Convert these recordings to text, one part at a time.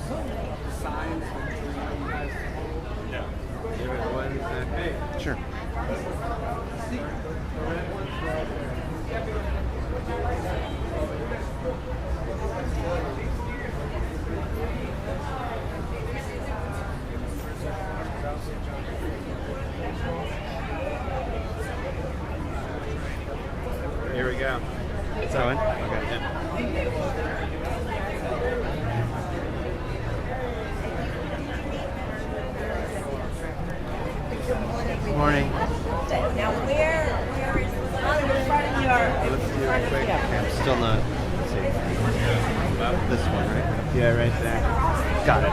signs between you guys? No. Give it one second. Sure. The red one's right there. Here we go. It's going? Okay. Good morning. Now where is in front of your Let's do it quick. I'm still not. Let's see. This one, right? Yeah, right there. Got it.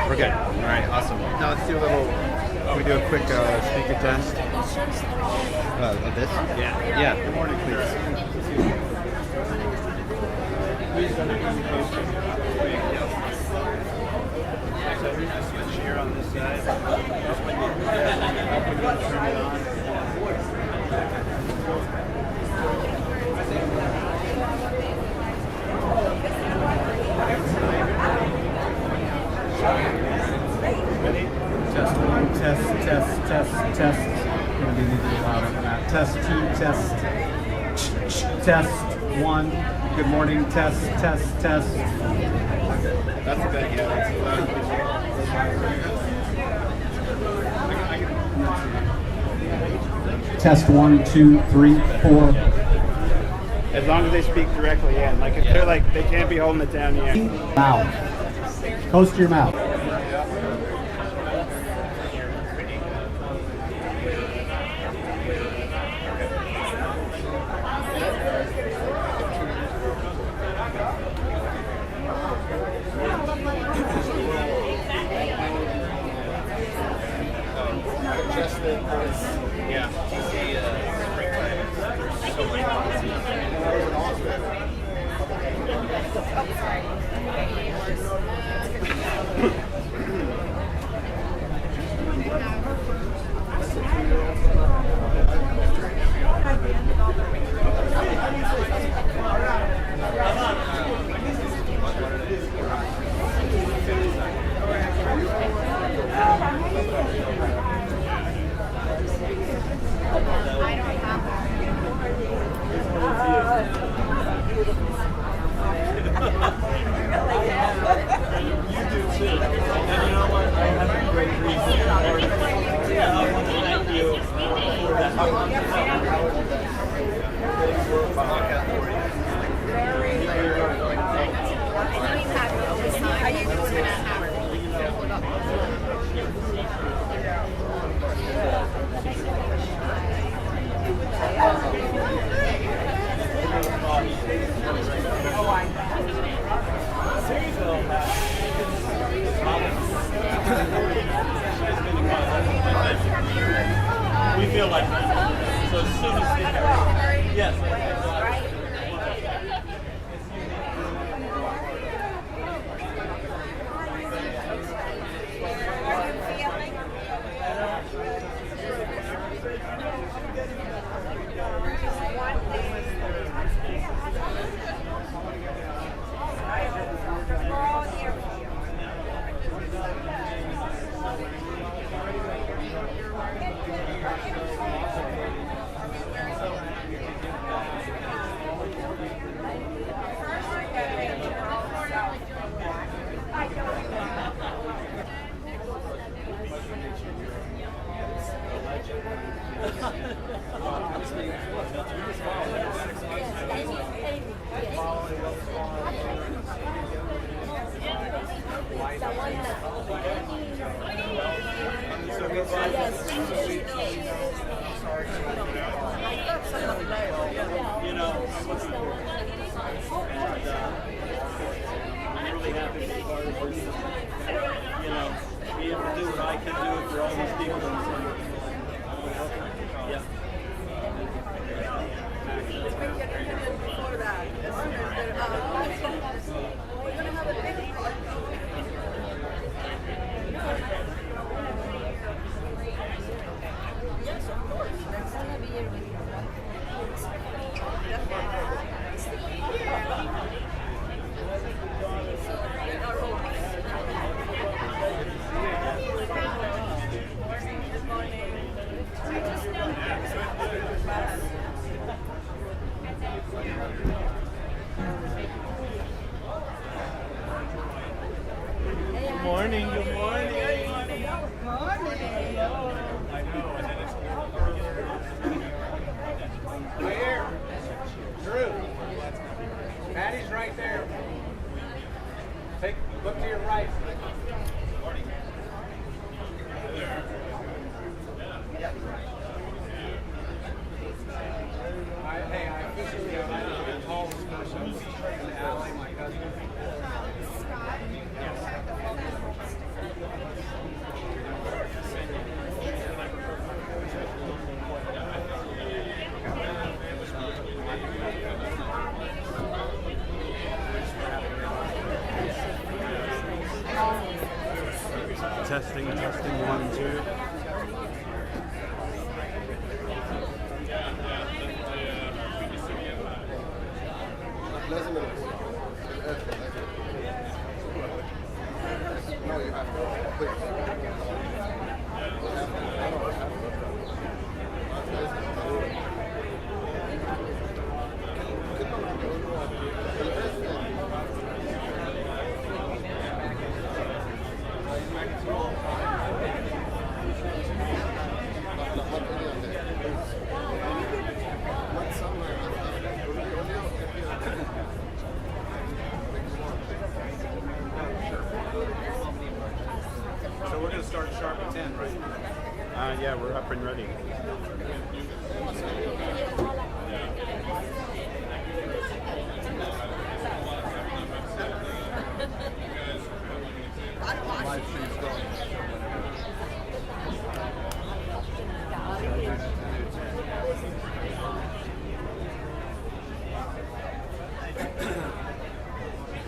We're good. All right, awesome. Now let's do a little. We do a quick speaker test. Of this? Yeah. Yeah. Good morning, please. Please don't switch here on this side. Up when you turn it on. Ready? Test one, test. Gonna be a little louder than that. Test two, test one. Good morning, test. That's a good idea. Test 1, 2, 3, 4. As long as they speak directly in. Like if they're like they can't be holding it down yet. Mouth. Close to your mouth. We feel like that. So as soon as yes. morning. Good morning. Where? Drew. Patty's right there. Look to your right. Hey, I officially called this person in the alley, my cousin. Testing, 1, 2. So we're going to start sharp at 10, right? Yeah, we're up and ready. Live stream's going.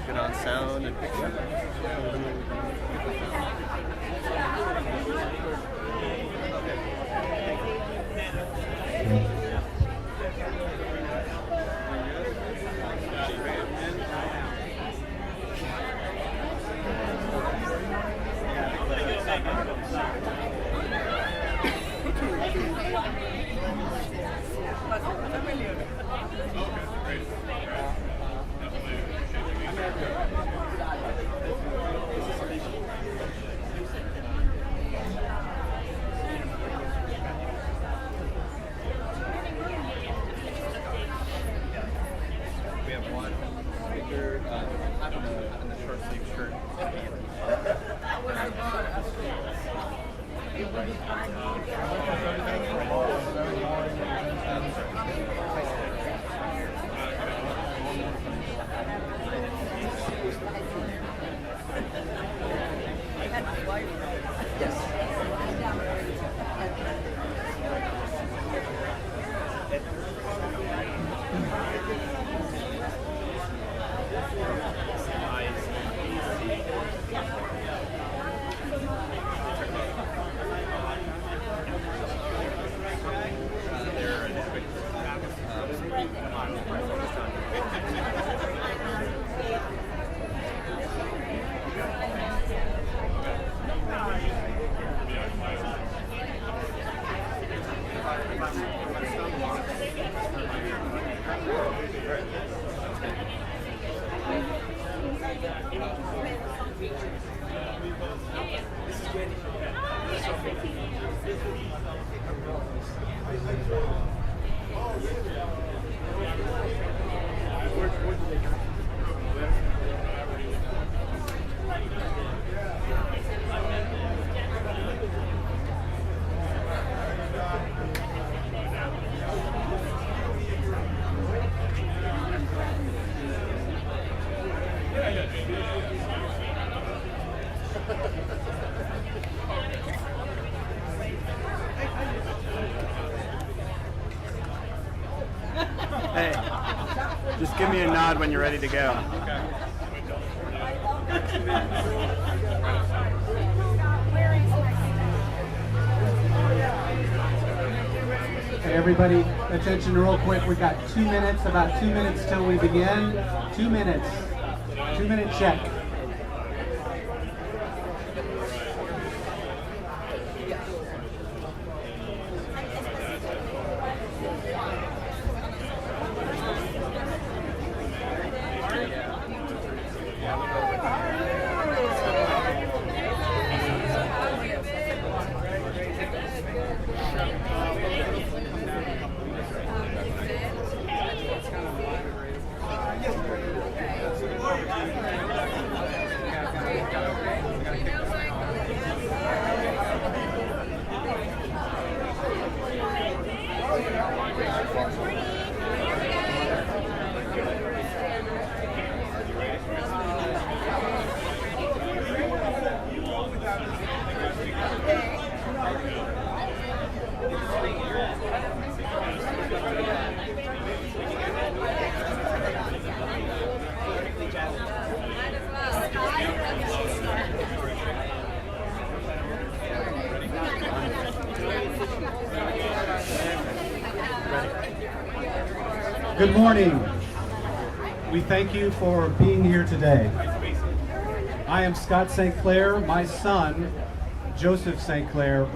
Good on sound and picture. We have one speaker in the short sleeve shirt. Hey, just give me a nod when you're ready to go. Hey everybody, attention real quick. We got 2 minutes, about 2 minutes till we begin. 2 minutes. 2 minute check. Good morning. We thank you for being here today. I am Scott St. Clair. My son, Joseph St. Clair,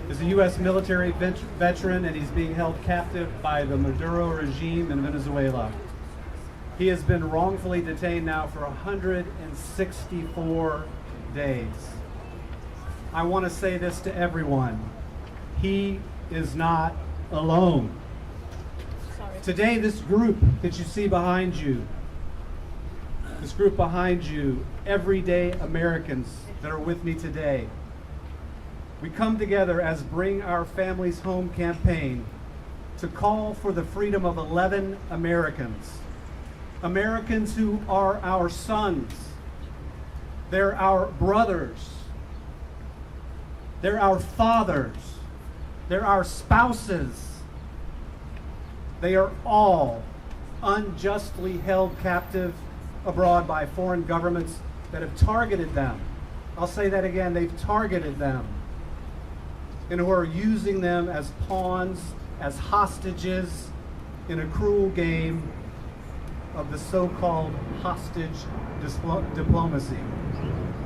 is a U.S. military veteran, and he's being held captive by the Maduro regime in Venezuela. He has been wrongfully detained now for 164 days. I want to say this to everyone. He is not alone. Today, this group that you see behind you, everyday Americans that are with me today, we come together as Bring Our Families Home campaign to call for the freedom of 11 Americans. Americans who are our sons. They're our brothers. They're our fathers. They're our spouses. They are all unjustly held captive abroad by foreign governments that have targeted them. I'll say that again, they've targeted them, and who are using them as pawns, as hostages in a cruel game of the so-called hostage diplomacy.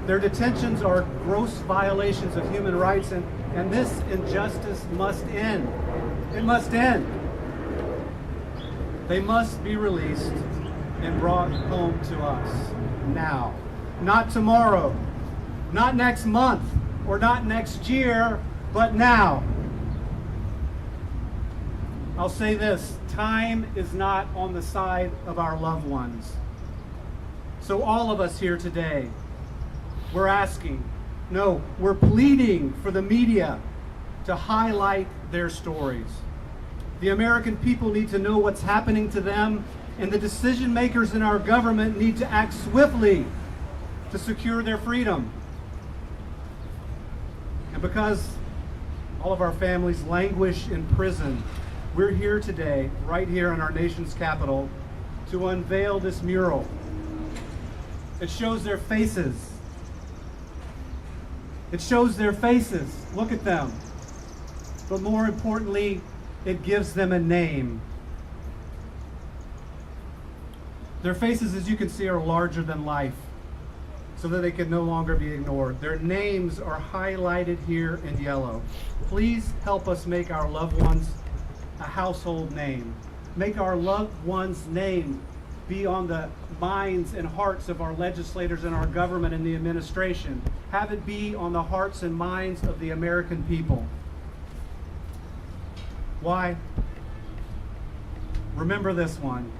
Their detentions are gross violations of human rights, and this injustice must end. It must end. They must be released and brought home to us now. Not tomorrow, not next month, or not next year, but now. I'll say this, time is not on the side of our loved ones. So all of us here today, we're pleading for the media to highlight their stories. The American people need to know what's happening to them, and the decision makers in our government need to act swiftly to secure their freedom. And because all of our families languish in prison, we're here today, right here in our nation's capital, to unveil this mural. It shows their faces. It shows their faces. Look at them. But more importantly, it gives them a name. Their faces, as you can see, are larger than life, so that they can no longer be ignored. Their names are highlighted here in yellow. Please help us make our loved ones a household name. Make our loved one's name be on the minds and hearts of our legislators and our government and the administration. Have it be on the hearts and minds of the American people. Why? Remember this one.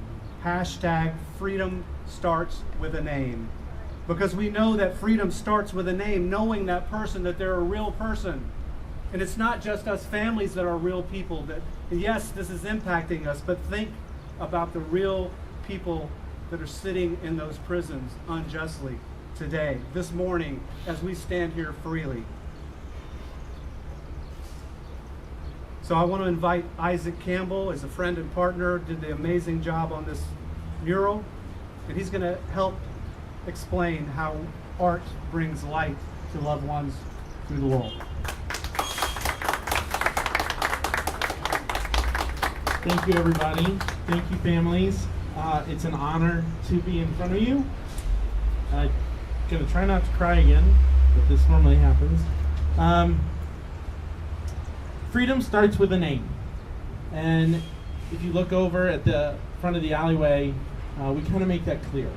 Hashtag freedom starts with a name. Because we know that freedom starts with a name, knowing that person, that they're a real person. And it's not just us families that are real people. That, yes, this is impacting us, but think about the real people that are sitting in those prisons unjustly today, this morning, as we stand here freely. So I want to invite Isaac Campbell as a friend and partner, did the amazing job on this mural, and he's going to help explain how art brings light to loved ones through the world. Thank you, everybody. Thank you, families. It's an honor to be in front of you. I'm going to try not to cry again, but this normally happens. Freedom starts with a name. And if you look over at the front of the alleyway, we kind of make that clear.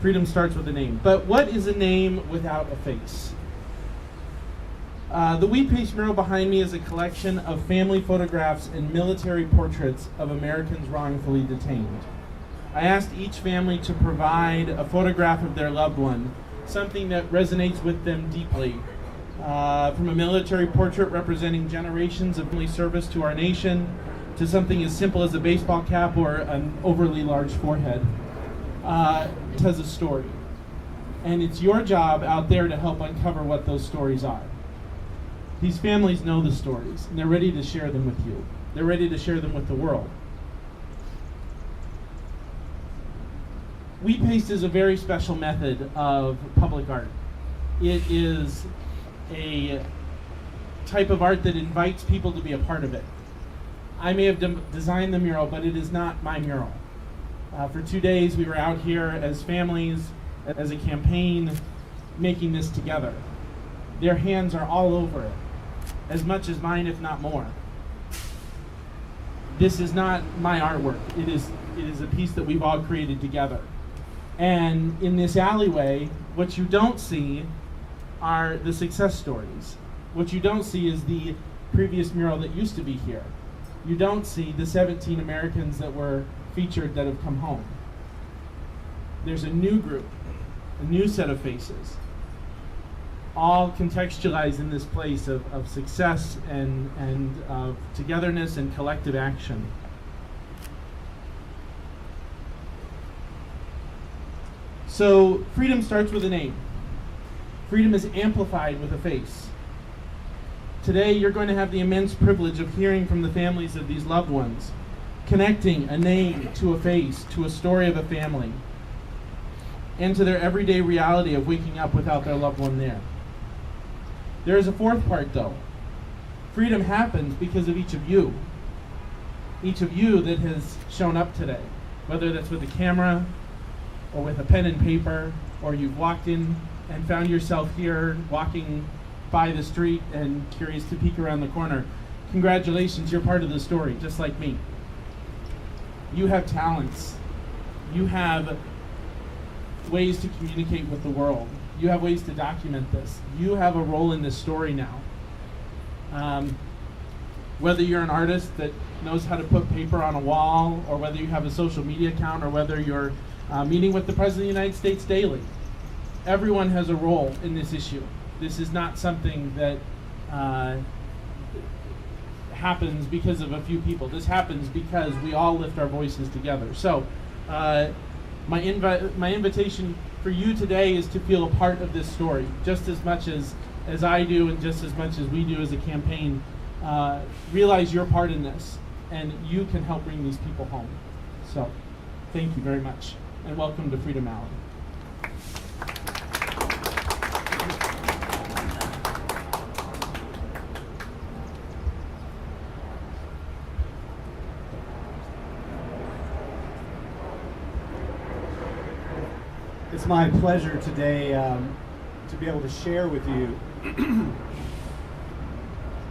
Freedom starts with a name. But what is a name without a face? The We Paste mural behind me is a collection of family photographs and military portraits of Americans wrongfully detained. I asked each family to provide a photograph of their loved one, something that resonates with them deeply. From a military portrait representing generations of family service to our nation, to something as simple as a baseball cap or an overly large forehead, tells a story. And it's your job out there to help uncover what those stories are. These families know the stories, and they're ready to share them with you. They're ready to share them with the world. We Paste is a very special method of public art. It is a type of art that invites people to be a part of it. I may have designed the mural, but it is not my mural. For 2 days, we were out here as families, as a campaign, making this together. Their hands are all over it, as much as mine, if not more. This is not my artwork. It is a piece that we've all created together. And in this alleyway, what you don't see are the success stories. What you don't see is the previous mural that used to be here. You don't see the 17 Americans that were featured that have come home. There's a new group, a new set of faces, all contextualized in this place of success and of togetherness and collective action. So freedom starts with a name. Freedom is amplified with a face. Today you're going to have the immense privilege of hearing from the families of these loved ones, connecting a name to a face, to a story of a family, and to their everyday reality of waking up without their loved one there. There is a fourth part though. Freedom happens because of each of you. Each of you that has shown up today, whether that's with a camera or with a pen and paper, or you've walked in and found yourself here walking by the street and curious to peek around the corner. Congratulations, you're part of the story, just like me. You have talents. You have ways to communicate with the world. You have ways to document this. You have a role in this story now. Whether you're an artist that knows how to put paper on a wall, or whether you have a social media account, or whether you're meeting with the President of the United States daily, everyone has a role in this issue. This is not something that happens because of a few people. This happens because we all lift our voices together. So my invitation for you today is to feel a part of this story, just as much as I do, and just as much as we do as a campaign. Realize your part in this, and you can help bring these people home. So thank you very much, and welcome to Freedom Alley. It's my pleasure today to be able to share with you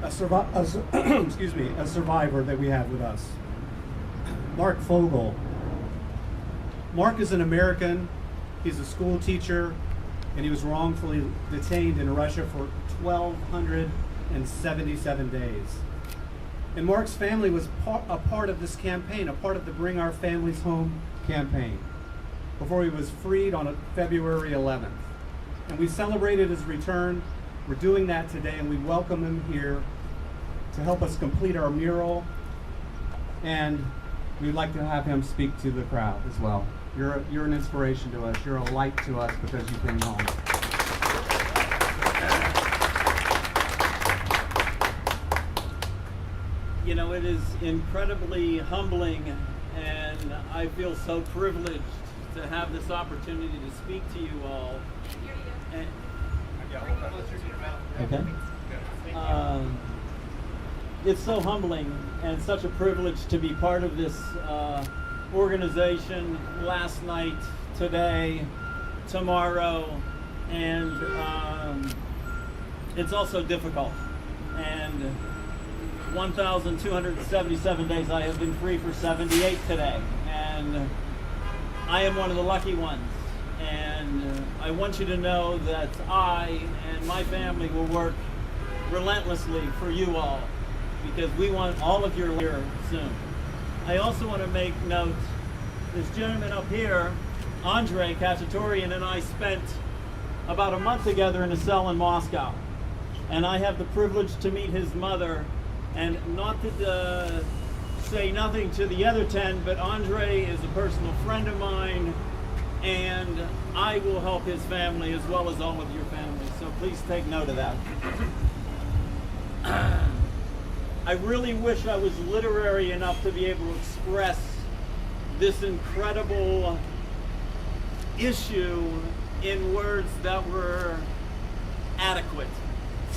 a survivor that we have with us, Mark Fogel. Mark is an American. He's a school teacher, and he was wrongfully detained in Russia for 1,277 days. And Mark's family was a part of this campaign, a part of the Bring Our Families Home campaign, before he was freed on February 11th. And we celebrated his return. We're doing that today, and we welcome him here to help us complete our mural. And we'd like to have him speak to the crowd as well. You're an inspiration to us. You're a light to us because you came home. You know, it is incredibly humbling, and I feel so privileged to have this opportunity to speak to you all. And, Okay. it's so humbling and such a privilege to be part of this organization last night, today, tomorrow, and it's also difficult. And 1,277 days, I have been free for 78 today, and I am one of the lucky ones. And I want you to know that I and my family will work relentlessly for you all, because we want all of your here soon. I also want to make note, this gentleman up here, Andrei Kachatourian, and I spent about a month together in a cell in Moscow. And I have the privilege to meet his mother, and not to say nothing to the other 10, but Andrei is a personal friend of mine, and I will help his family as well as all of your families. So please take note of that. I really wish I was literary enough to be able to express this incredible issue in words that were adequate.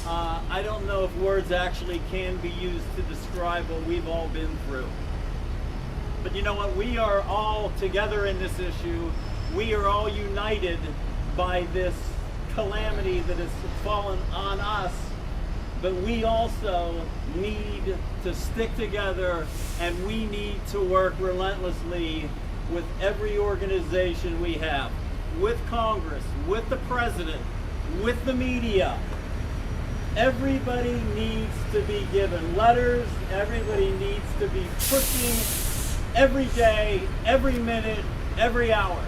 I don't know if words actually can be used to describe what we've all been through. But you know what? We are all together in this issue. We are all united by this calamity that has fallen on us. But we also need to stick together, and we need to work relentlessly with every organization we have, with Congress, with the president, with the media. Everybody needs to be given letters. Everybody needs to be pushing every day, every minute, every hour.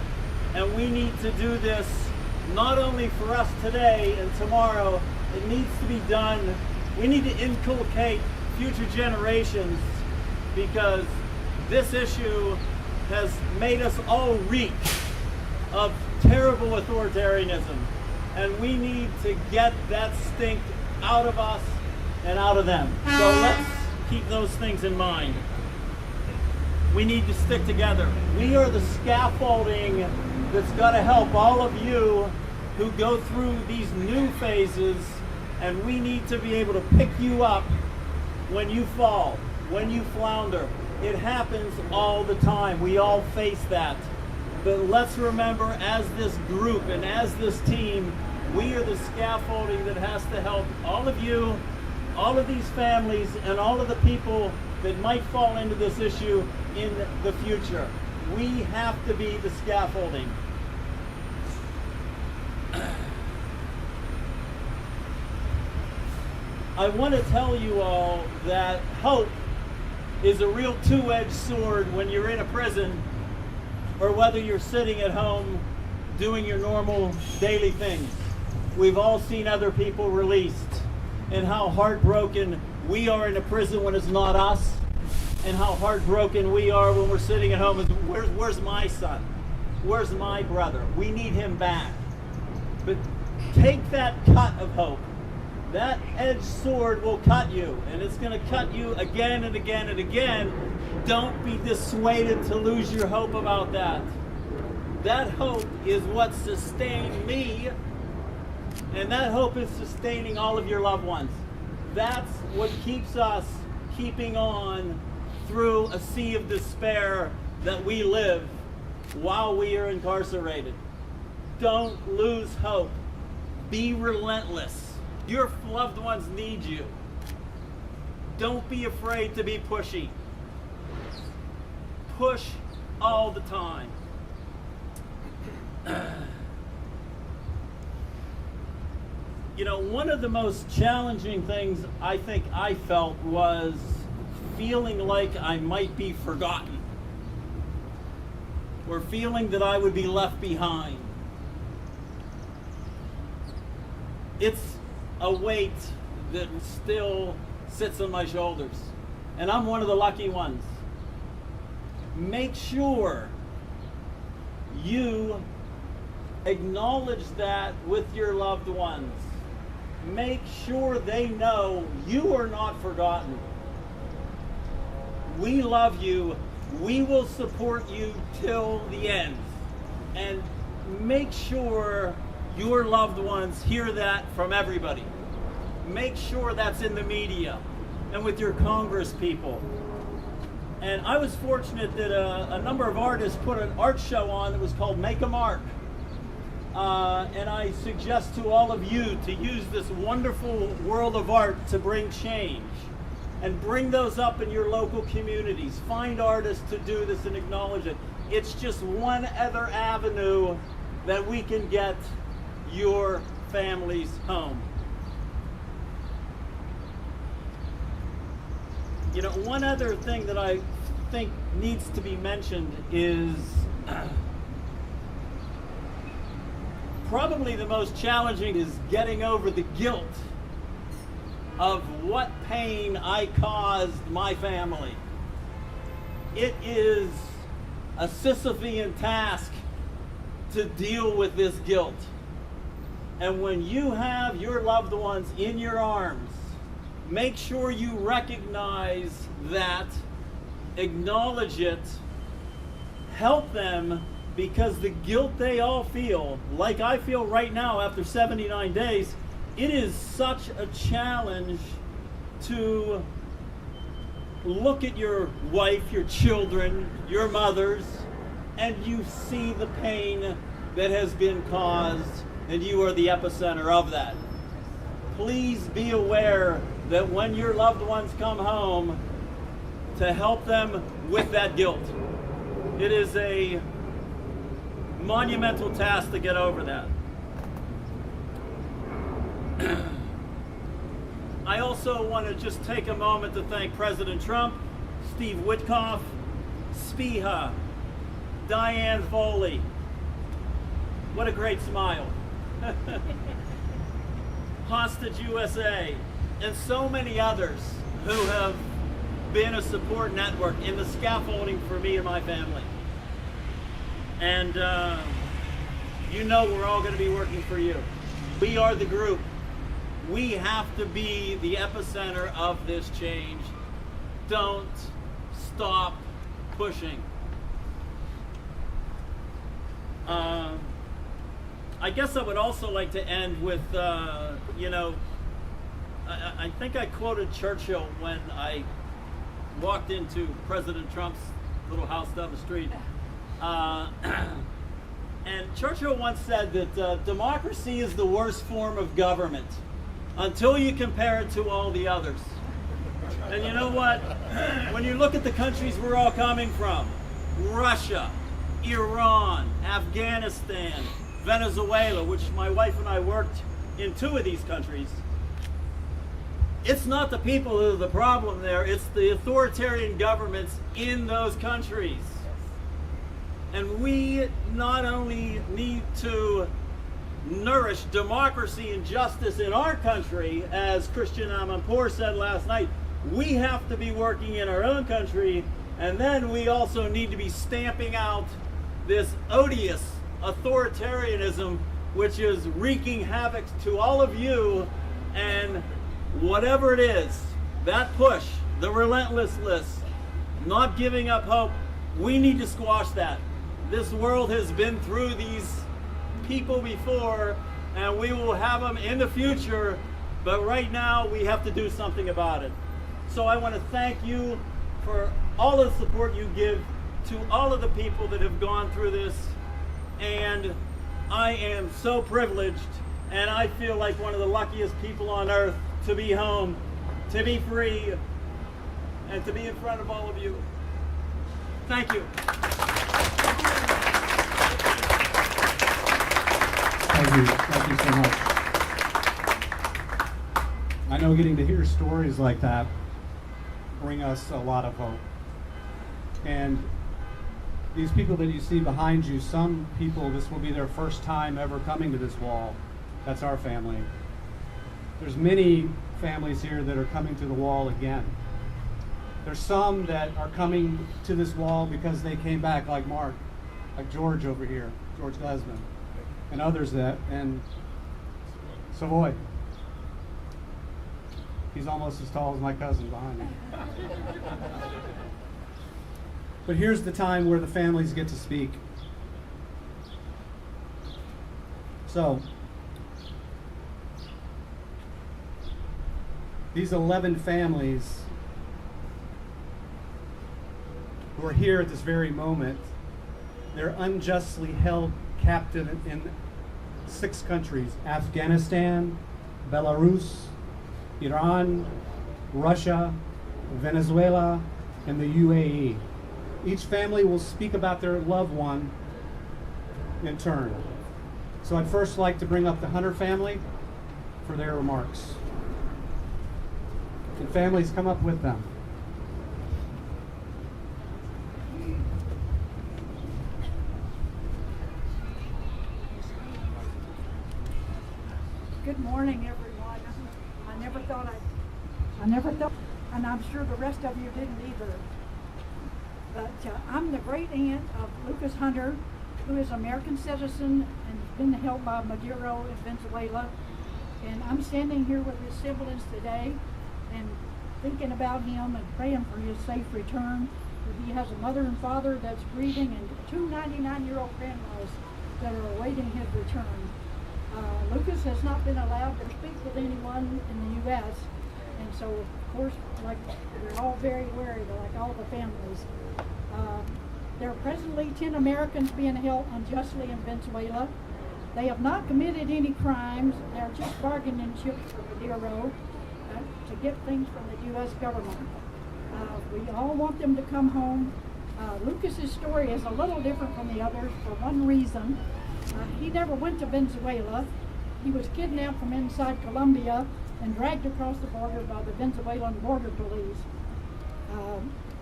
And we need to do this not only for us today and tomorrow. It needs to be done. We need to inculcate future generations, because this issue has made us all reek of terrible authoritarianism. And we need to get that stink out of us and out of them. So let's keep those things in mind. We need to stick together. We are the scaffolding that's going to help all of you who go through these new phases, and we need to be able to pick you up when you fall, when you flounder. It happens all the time. We all face that. But let's remember, as this group and as this team, we are the scaffolding that has to help all of you, all of these families, and all of the people that might fall into this issue in the future. We have to be the scaffolding. I want to tell you all that hope is a real two-edged sword when you're in a prison, or whether you're sitting at home doing your normal daily things. We've all seen other people released, and how heartbroken we are in a prison when it's not us, and how heartbroken we are when we're sitting at home and where's my son? Where's my brother? We need him back. But take that cut of hope. That edged sword will cut you, and it's going to cut you again and again and again. Don't be dissuaded to lose your hope about that. That hope is what sustained me, and that hope is sustaining all of your loved ones. That's what keeps us keeping on through a sea of despair that we live while we are incarcerated. Don't lose hope. Be relentless. Your loved ones need you. Don't be afraid to be pushy. Push all the time. You know, one of the most challenging things I think I felt was feeling like I might be forgotten, or feeling that I would be left behind. It's a weight that still sits on my shoulders, and I'm one of the lucky ones. Make sure you acknowledge that with your loved ones. Make sure they know you are not forgotten. We love you. We will support you till the end. And make sure your loved ones hear that from everybody. Make sure that's in the media and with your Congress people. And I was fortunate that a number of artists put an art show on that was called Make a Mark. And I suggest to all of you to use this wonderful world of art to bring change. And bring those up in your local communities. Find artists to do this and acknowledge it. It's just one other avenue that we can get your families home. You know, one other thing that I think needs to be mentioned is probably the most challenging is getting over the guilt of what pain I caused my family. It is a Sisyphean task to deal with this guilt. And when you have your loved ones in your arms, make sure you recognize that, acknowledge it, help them, because the guilt they all feel, like I feel right now after 79 days, it is such a challenge to look at your wife, your children, your mothers, and you see the pain that has been caused, and you are the epicenter of that. Please be aware that when your loved ones come home, to help them with that guilt. It is a monumental task to get over that. I also want to just take a moment to thank President Trump, Steve Witkoff, Spiha, Diane Foley. What a great smile. Hostage USA, and so many others who have been a support network in the scaffolding for me and my family. And you know we're all going to be working for you. We are the group. We have to be the epicenter of this change. Don't stop pushing. I guess I would also like to end with, you know, I think I quoted Churchill when I walked into President Trump's little house down the street. And Churchill once said that democracy is the worst form of government until you compare it to all the others. And you know what? When you look at the countries we're all coming from, Russia, Iran, Afghanistan, Venezuela, which my wife and I worked in 2 of these countries, it's not the people who are the problem there, it's the authoritarian governments in those countries. And we not only need to nourish democracy and justice in our country, as Christian Amanpour said last night, we have to be working in our own country, and then we also need to be stamping out this odious authoritarianism which is wreaking havoc to all of you. And whatever it is, that push, the relentlessness, not giving up hope, we need to squash that. This world has been through these people before, and we will have them in the future, but right now we have to do something about it. So I want to thank you for all the support you give to all of the people that have gone through this, and I am so privileged, and I feel like one of the luckiest people on earth to be home, to be free, and to be in front of all of you. Thank you. Thank you so much. I know getting to hear stories like that bring us a lot of hope. And these people that you see behind you, some people, this will be their first time ever coming to this wall. That's our family. There's many families here that are coming to the wall again. There's some that are coming to this wall because they came back, like Mark, like George over here, George Glesman, and others that, and Savoy. He's almost as tall as my cousin behind me. But here's the time where the families get to speak. So, these 11 families who are here at this very moment, they're unjustly held captive in 6 countries: Afghanistan, Belarus, Iran, Russia, Venezuela, and the UAE. Each family will speak about their loved one in turn. So I'd first like to bring up the Hunter family for their remarks. And families, come up with them. Good morning, everyone. I never thought, and I'm sure the rest of you didn't either. But I'm the great aunt of Lucas Hunter, who is an American citizen and has been held by Maduro in Venezuela. And I'm standing here with his siblings today and thinking about him and praying for his safe return. He has a mother and father that's grieving, and 2 99-year-old grandmas that are awaiting his return. Lucas Lucas has not been allowed to speak with anyone in the U.S. And so, of course, like we're all very wary, like all the families. There are presently 10 Americans being held unjustly in Venezuela. They have not committed any crimes. They're just bargaining chips for Maduro to get things from the U.S. government. We all want them to come home. Lucas's story is a little different from the others for one reason. He never went to Venezuela. He was kidnapped from inside Colombia and dragged across the border by the Venezuelan border police.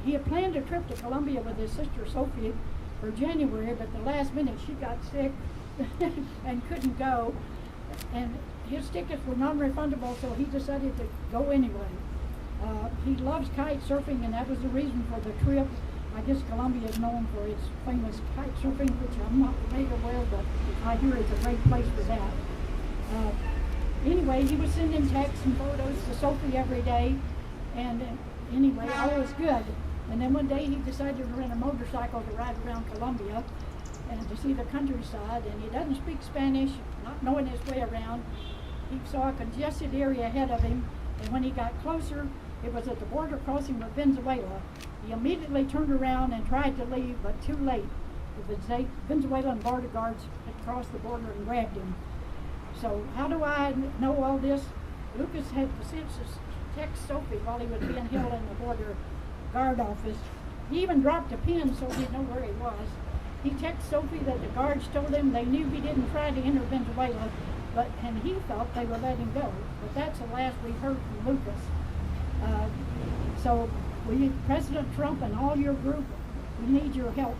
He had planned a trip to Colombia with his sister Sophie for January, but the last minute she got sick and couldn't go. And his tickets were non-refundable, so he decided to go anyway. He loves kite surfing, and that was the reason for the trip. I guess Colombia is known for its famous kite surfing, which I'm not familiar with, but I hear it's a great place for that. Anyway, he was sending texts and photos to Sophie every day, and anyway, all was good. And then one day he decided to rent a motorcycle to ride around Colombia and to see the countryside, and he doesn't speak Spanish, not knowing his way around. He saw a congested area ahead of him, and when he got closer, it was at the border crossing with Venezuela. He immediately turned around and tried to leave, but too late. The Venezuelan border guards had crossed the border and grabbed him. So how do I know all this? Lucas had to text Sophie while he was being held in the border guard office. He even dropped a pin so he'd know where he was. He texted Sophie that the guards told him they knew he didn't try to enter Venezuela, and he thought they would let him go. But that's the last we heard from Lucas. So President Trump and all your group, we need your help.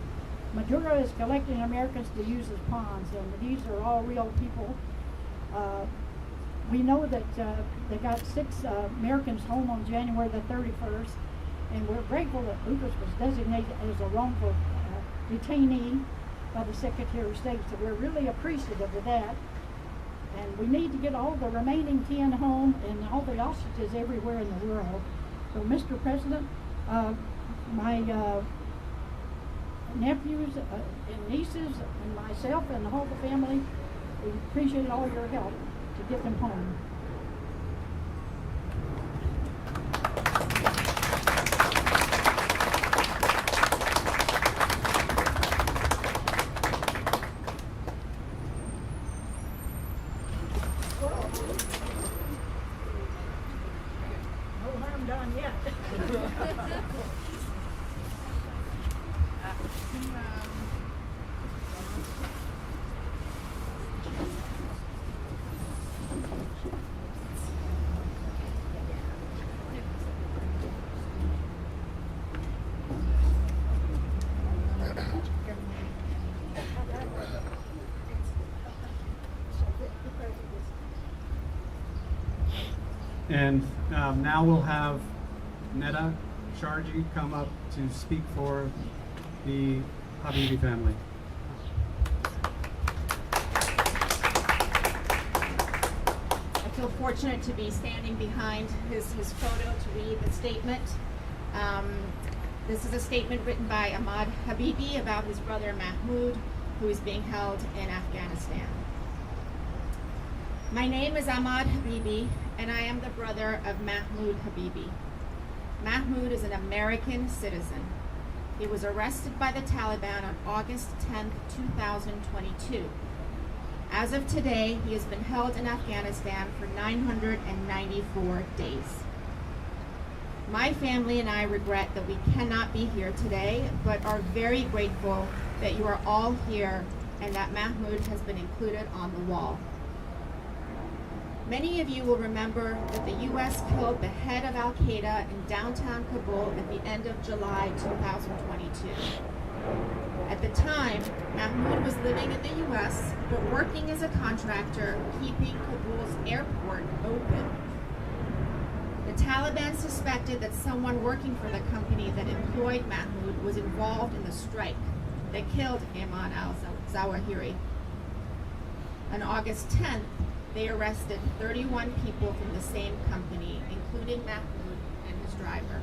Maduro is collecting Americans to use as pawns, and these are all real people. We know that they got 6 Americans home on January the 31st, and we're grateful that Lucas was designated as a wrongful detainee by the Secretary of State, so we're really appreciative of that. And we need to get all the remaining 10 home and all the hostages everywhere in the world. So, Mr. President, my nephews and nieces and myself and the whole family, we appreciate all your help to get them home. No harm done yet. And now we'll have Neda Sharji come up to speak for the Habibi family. I feel fortunate to be standing behind his photo to read the statement. This is a statement written by Ahmad Habibi about his brother Mahmoud, who is being held in Afghanistan. My name is Ahmad Habibi, and I am the brother of Mahmoud Habibi. Mahmoud is an American citizen. He was arrested by the Taliban on August 10, 2022. As of today, he has been held in Afghanistan for 994 days. My family and I regret that we cannot be here today, but are very grateful that you are all here and that Mahmoud has been included on the wall. Many of you will remember that the U.S. killed the head of Al-Qaeda in downtown Kabul at the end of July 2022. At the time, Mahmoud was living in the U.S., but working as a contractor, keeping Kabul's airport open. The Taliban suspected that someone working for the company that employed Mahmoud was involved in the strike that killed Ayman al-Zawahiri. On August 10th, they arrested 31 people from the same company, including Mahmoud and his driver.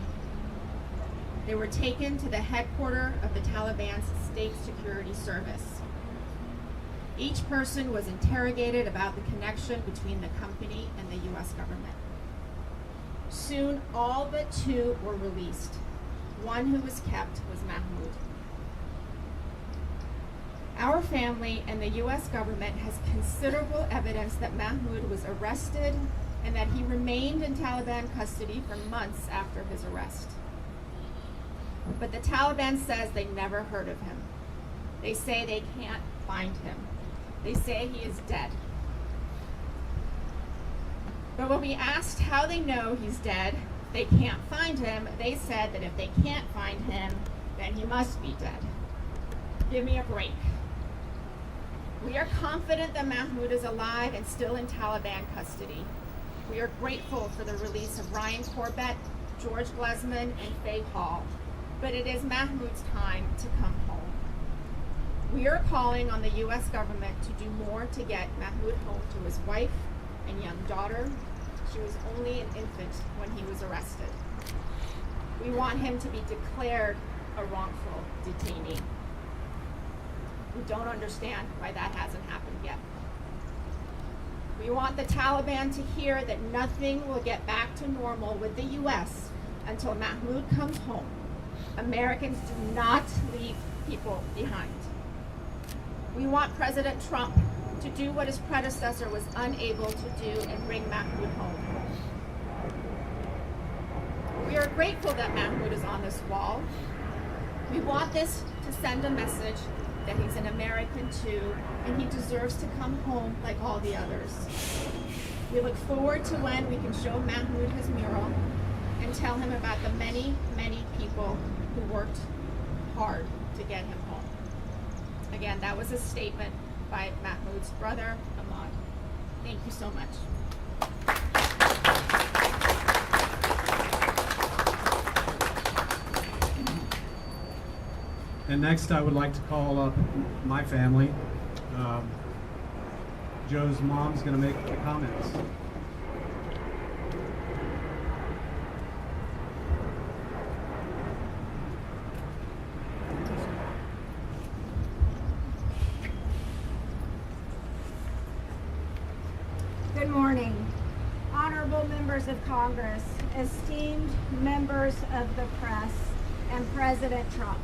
They were taken to the headquarters of the Taliban's State Security Service. Each person was interrogated about the connection between the company and the U.S. government. Soon, all but 2 were released. One who was kept was Mahmoud. Our family and the U.S. government has considerable evidence that Mahmoud was arrested and that he remained in Taliban custody for months after his arrest. But the Taliban says they never heard of him. They say they can't find him. They say he is dead. But when we asked how they know he's dead, they can't find him, they said that if they can't find him, then he must be dead. Give me a break. We are confident that Mahmoud is alive and still in Taliban custody. We are grateful for the release of Ryan Corbett, George Glesman, and Faye Hall. But it is Mahmoud's time to come home. We are calling on the U.S. government to do more to get Mahmoud home to his wife and young daughter. She was only an infant when he was arrested. We want him to be declared a wrongful detainee. We don't understand why that hasn't happened yet. We want the Taliban to hear that nothing will get back to normal with the U.S. until Mahmoud comes home. Americans do not leave people behind. We want President Trump to do what his predecessor was unable to do and bring Mahmoud home. We are grateful that Mahmoud is on this wall. We want this to send a message that he's an American too, and he deserves to come home like all the others. We look forward to when we can show Mahmoud his mural and tell him about the many, many people who worked hard to get him home. Again, that was a statement by Mahmoud's brother, Ahmad. Thank you so much. And next I would like to call up my family. Joe's mom's going to make the comments. Good morning, honorable members of Congress, esteemed members of the press, and President Trump.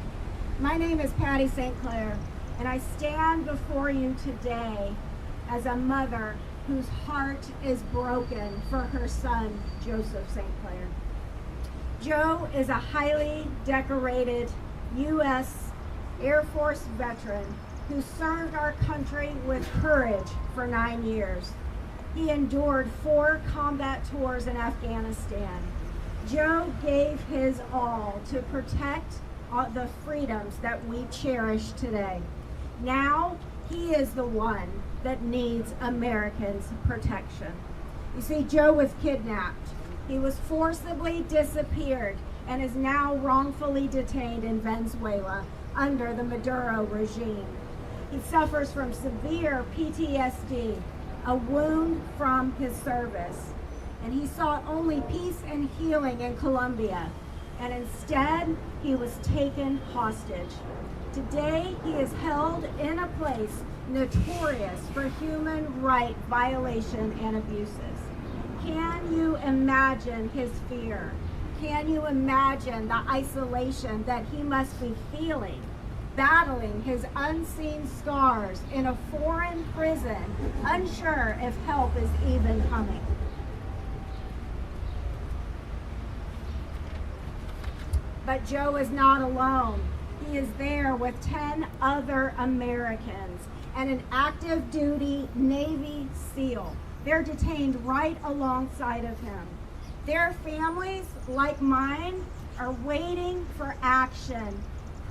My name is Patty St. Clair, and I stand before you today as a mother whose heart is broken for her son, Joseph St. Clair. Joe is a highly decorated U.S. Air Force veteran who served our country with courage for 9 years. He endured 4 combat tours in Afghanistan. Joe gave his all to protect the freedoms that we cherish today. Now, he is the one that needs Americans' protection. You see, Joe was kidnapped. He was forcibly disappeared and is now wrongfully detained in Venezuela under the Maduro regime. He suffers from severe PTSD, a wound from his service, and he sought only peace and healing in Colombia, and instead he was taken hostage. Today he is held in a place notorious for human rights violation and abuses. Can you imagine his fear? Can you imagine the isolation that he must be feeling, battling his unseen scars in a foreign prison, unsure if help is even coming? But Joe is not alone. He is there with 10 other Americans and an active duty Navy SEAL. They're detained right alongside of him. Their families, like mine, are waiting for action,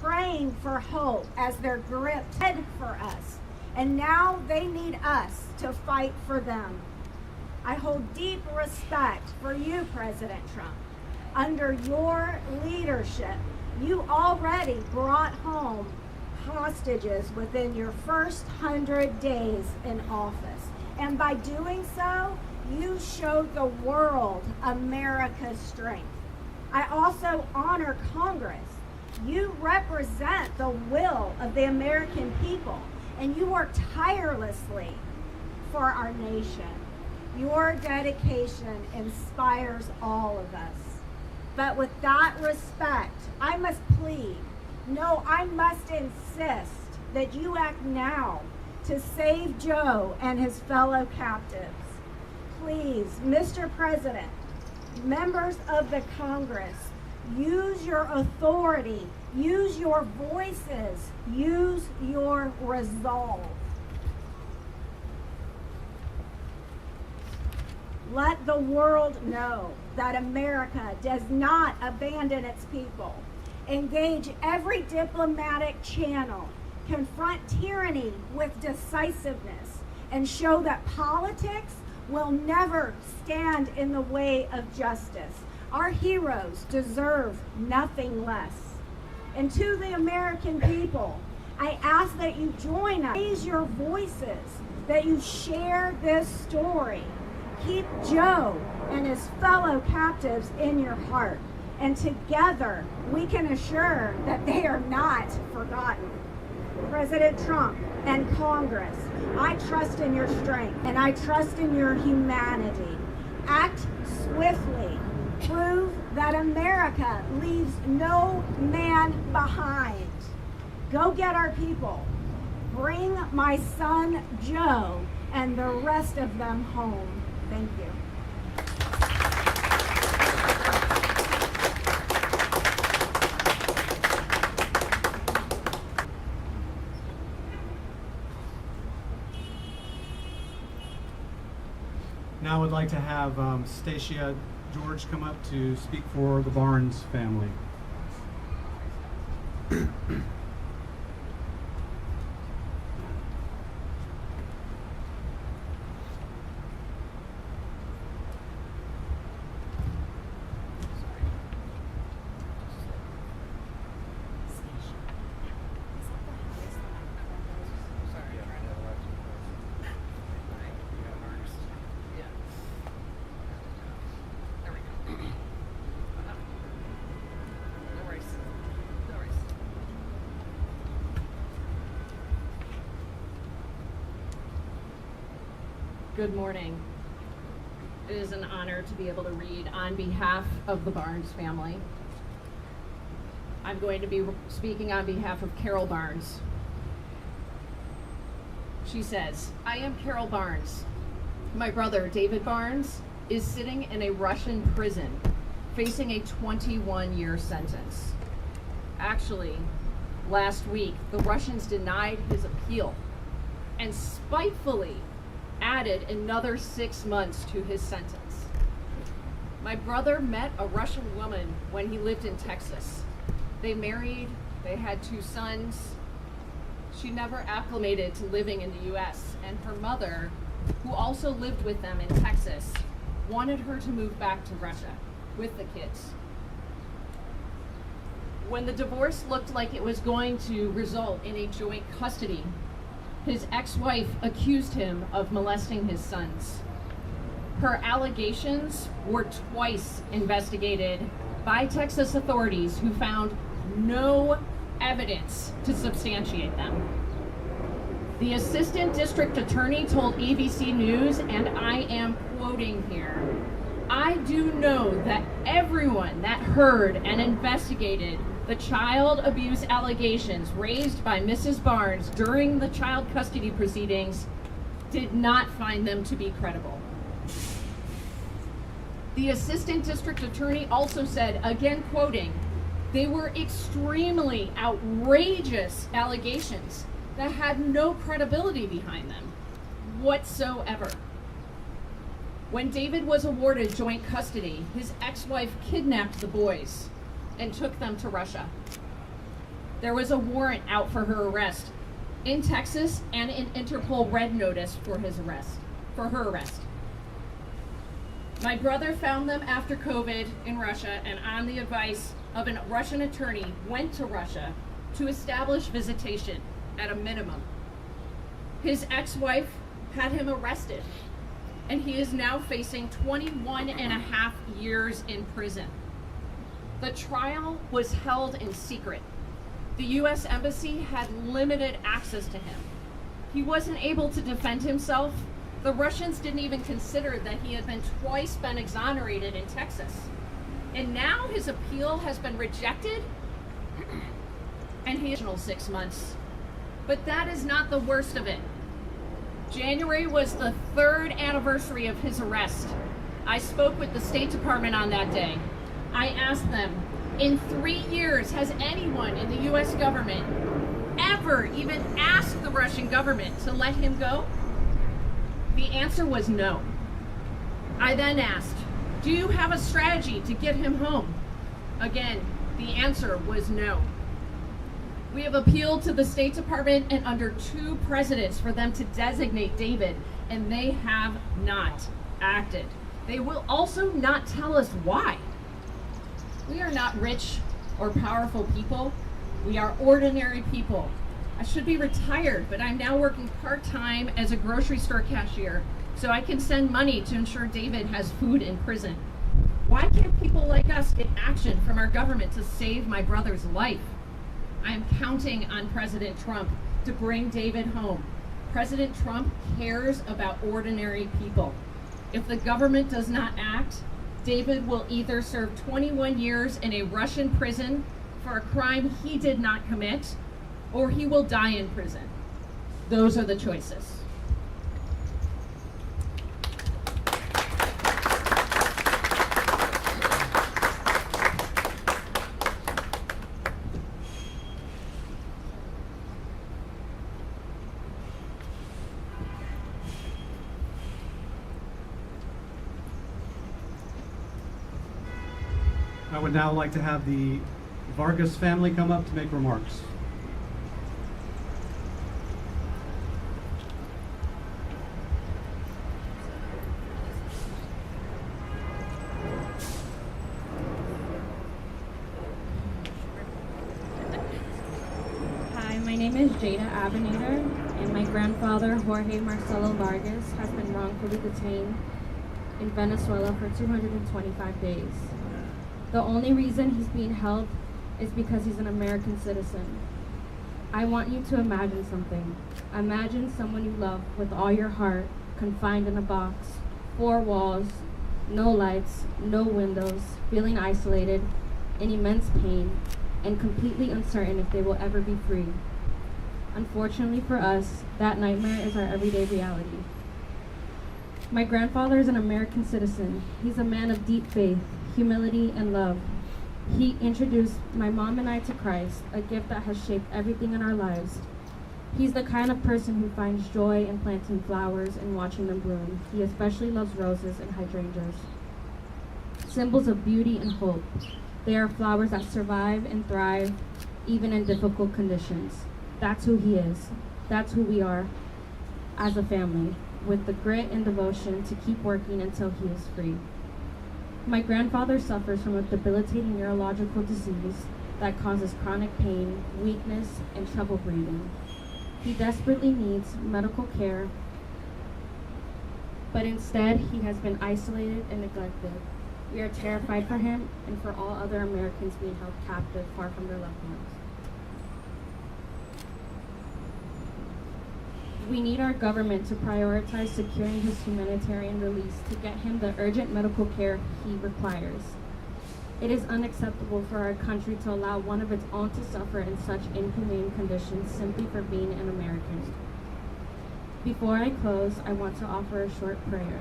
praying for hope as they're gripped for us. And now they need us to fight for them. I hold deep respect for you, President Trump. Under your leadership, you already brought home hostages within your first 100 days in office. And by doing so, you showed the world America's strength. I also honor Congress. You represent the will of the American people, and you work tirelessly for our nation. Your dedication inspires all of us. But with that respect, I must plead, no, I must insist that you act now to save Joe and his fellow captives. Please, Mr. President, members of the Congress, use your authority, use your voices, use your resolve. Let the world know that America does not abandon its people. Engage every diplomatic channel, confront tyranny with decisiveness, and show that politics will never stand in the way of justice. Our heroes deserve nothing less. And to the American people, I ask that you join us, raise your voices, that you share this story. Keep Joe and his fellow captives in your heart, and together we can assure that they are not forgotten. President Trump and Congress, I trust in your strength and I trust in your humanity. Act swiftly. Prove that America leaves no man behind. Go get our people. Bring my son Joe and the rest of them home. Thank you. Now I would like to have Stacia George come up to speak for the Barnes family. Good morning. It is an honor to be able to read on behalf of the Barnes family. I'm going to be speaking on behalf of Carol Barnes. She says, I am Carol Barnes. My brother, David Barnes, is sitting in a Russian prison facing a 21-year sentence. Actually, last week, the Russians denied his appeal and spitefully added another 6 months to his sentence. My brother met a Russian woman when he lived in Texas. They married, they had 2 sons. She never acclimated to living in the US, and her mother, who also lived with them in Texas, wanted her to move back to Russia with the kids. When the divorce looked like it was going to result in a joint custody, his ex-wife accused him of molesting his sons. Her allegations were twice investigated by Texas authorities who found no evidence to substantiate them. The assistant district attorney told ABC News, and I am quoting here, I do know that everyone that heard and investigated the child abuse allegations raised by Mrs. Barnes during the child custody proceedings did not find them to be credible. The assistant district attorney also said, again quoting, they were extremely outrageous allegations that had no credibility behind them whatsoever. When David was awarded joint custody, his ex-wife kidnapped the boys and took them to Russia. There was a warrant out for her arrest in Texas and an Interpol red notice for her arrest. My brother found them after COVID in Russia, and on the advice of a Russian attorney, went to Russia to establish visitation at a minimum. His ex-wife had him arrested, and he is now facing 21 and a half years in prison. The trial was held in secret. The U.S. Embassy had limited access to him. He wasn't able to defend himself. The Russians didn't even consider that he had been twice exonerated in Texas. And now his appeal has been rejected, and he's 6 months. But that is not the worst of it. January was the 3rd anniversary of his arrest. I spoke with the State Department on that day. I asked them, in 3 years, has anyone in the US government ever even asked the Russian government to let him go? The answer was no. I then asked, do you have a strategy to get him home? Again, the answer was no. We have appealed to the State Department and under 2 presidents for them to designate David, and they have not acted. They will also not tell us why. We are not rich or powerful people. We are ordinary people. I should be retired, but I'm now working part-time as a grocery store cashier so I can send money to ensure David has food in prison. Why can't people like us get action from our government to save my brother's life? I am counting on President Trump to bring David home. President Trump cares about ordinary people. If the government does not act, David will either serve 21 years in a Russian prison for a crime he did not commit, or he will die in prison. Those are the choices. I would now like to have the Vargas family come up to make remarks. Hi, my name is Jada Abinader, and my grandfather, Jorge Marcelo Vargas, has been wrongfully detained in Venezuela for 225 days. The only reason he's being held is because he's an American citizen. I want you to imagine something. Imagine someone you love with all your heart, confined in a box, 4 walls, no lights, no windows, feeling isolated, in immense pain, and completely uncertain if they will ever be free. Unfortunately for us, that nightmare is our everyday reality. My grandfather is an American citizen. He's a man of deep faith, humility, and love. He introduced my mom and I to Christ, a gift that has shaped everything in our lives. He's the kind of person who finds joy in planting flowers and watching them bloom. He especially loves roses and hydrangeas, symbols of beauty and hope. They are flowers that survive and thrive even in difficult conditions. That's who he is. That's who we are as a family, with the grit and devotion to keep working until he is free. My grandfather suffers from a debilitating neurological disease that causes chronic pain, weakness, and trouble breathing. He desperately needs medical care, but instead he has been isolated and neglected. We are terrified for him and for all other Americans being held captive far from their loved ones. We need our government to prioritize securing his humanitarian release to get him the urgent medical care he requires. It is unacceptable for our country to allow one of its own to suffer in such inhumane conditions simply for being an American. Before I close, I want to offer a short prayer.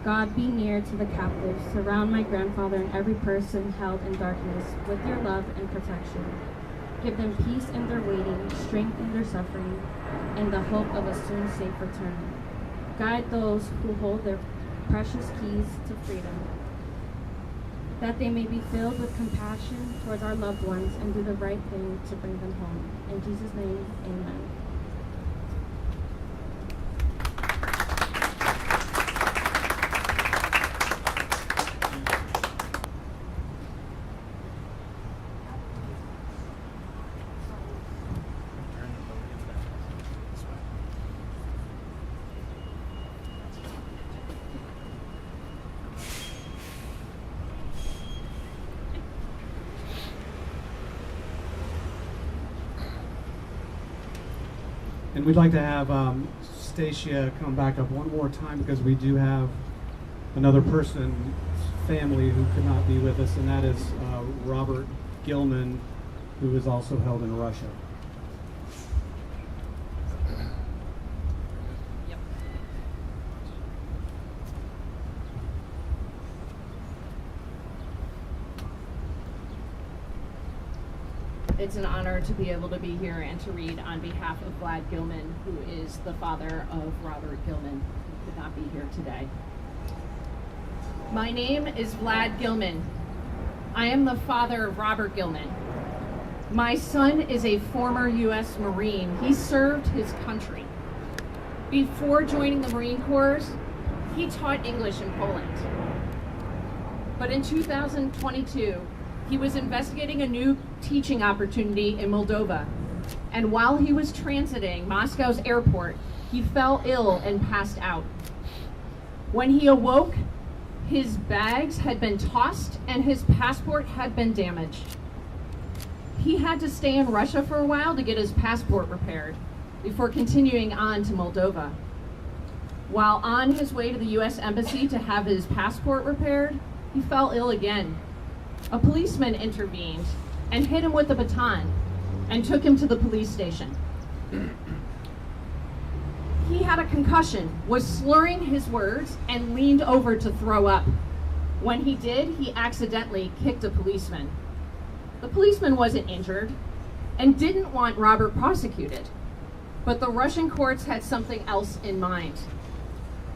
God, be near to the captives. Surround my grandfather and every person held in darkness with your love and protection. Give them peace in their waiting, strength in their suffering, and the hope of a soon safe return. Guide those who hold their precious keys to freedom, that they may be filled with compassion towards our loved ones and do the right thing to bring them home. In Jesus' name, amen. And we'd like to have Stacia come back up one more time because we do have another person's family who could not be with us, and that is Robert Gilman, who is also held in Russia. It's an honor to be able to be here and to read on behalf of Vlad Gilman, who is the father of Robert Gilman, who could not be here today. My name is Vlad Gilman. I am the father of Robert Gilman. My son is a former U.S. Marine. He served his country. Before joining the Marine Corps, he taught English in Poland. But in 2022, he was investigating a new teaching opportunity in Moldova. And while he was transiting Moscow's airport, he fell ill and passed out. When he awoke, his bags had been tossed and his passport had been damaged. He had to stay in Russia for a while to get his passport repaired before continuing on to Moldova. While on his way to the U.S. Embassy to have his passport repaired, he fell ill again. A policeman intervened and hit him with a baton and took him to the police station. He had a concussion, was slurring his words, and leaned over to throw up. When he did, he accidentally kicked a policeman. The policeman wasn't injured and didn't want Robert prosecuted, but the Russian courts had something else in mind.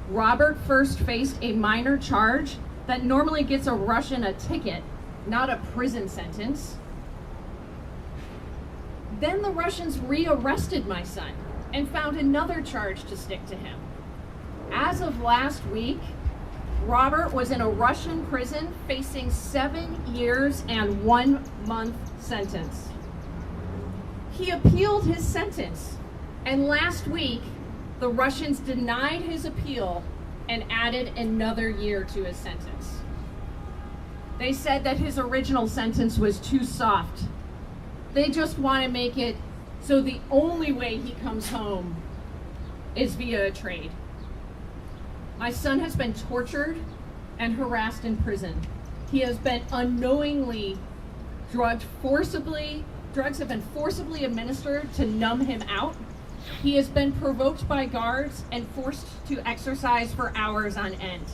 Robert first faced a minor charge that normally gets a Russian a ticket, not a prison sentence. Then the Russians rearrested my son and found another charge to stick to him. As of last week, Robert was in a Russian prison facing 7 years and 1 month sentence. He appealed his sentence, and last week, the Russians denied his appeal and added another year to his sentence. They said that his original sentence was too soft. They just want to make it so the only way he comes home is via a trade. My son has been tortured and harassed in prison. He has been unknowingly drugged forcibly. Drugs have been forcibly administered to numb him out. He has been provoked by guards and forced to exercise for hours on end.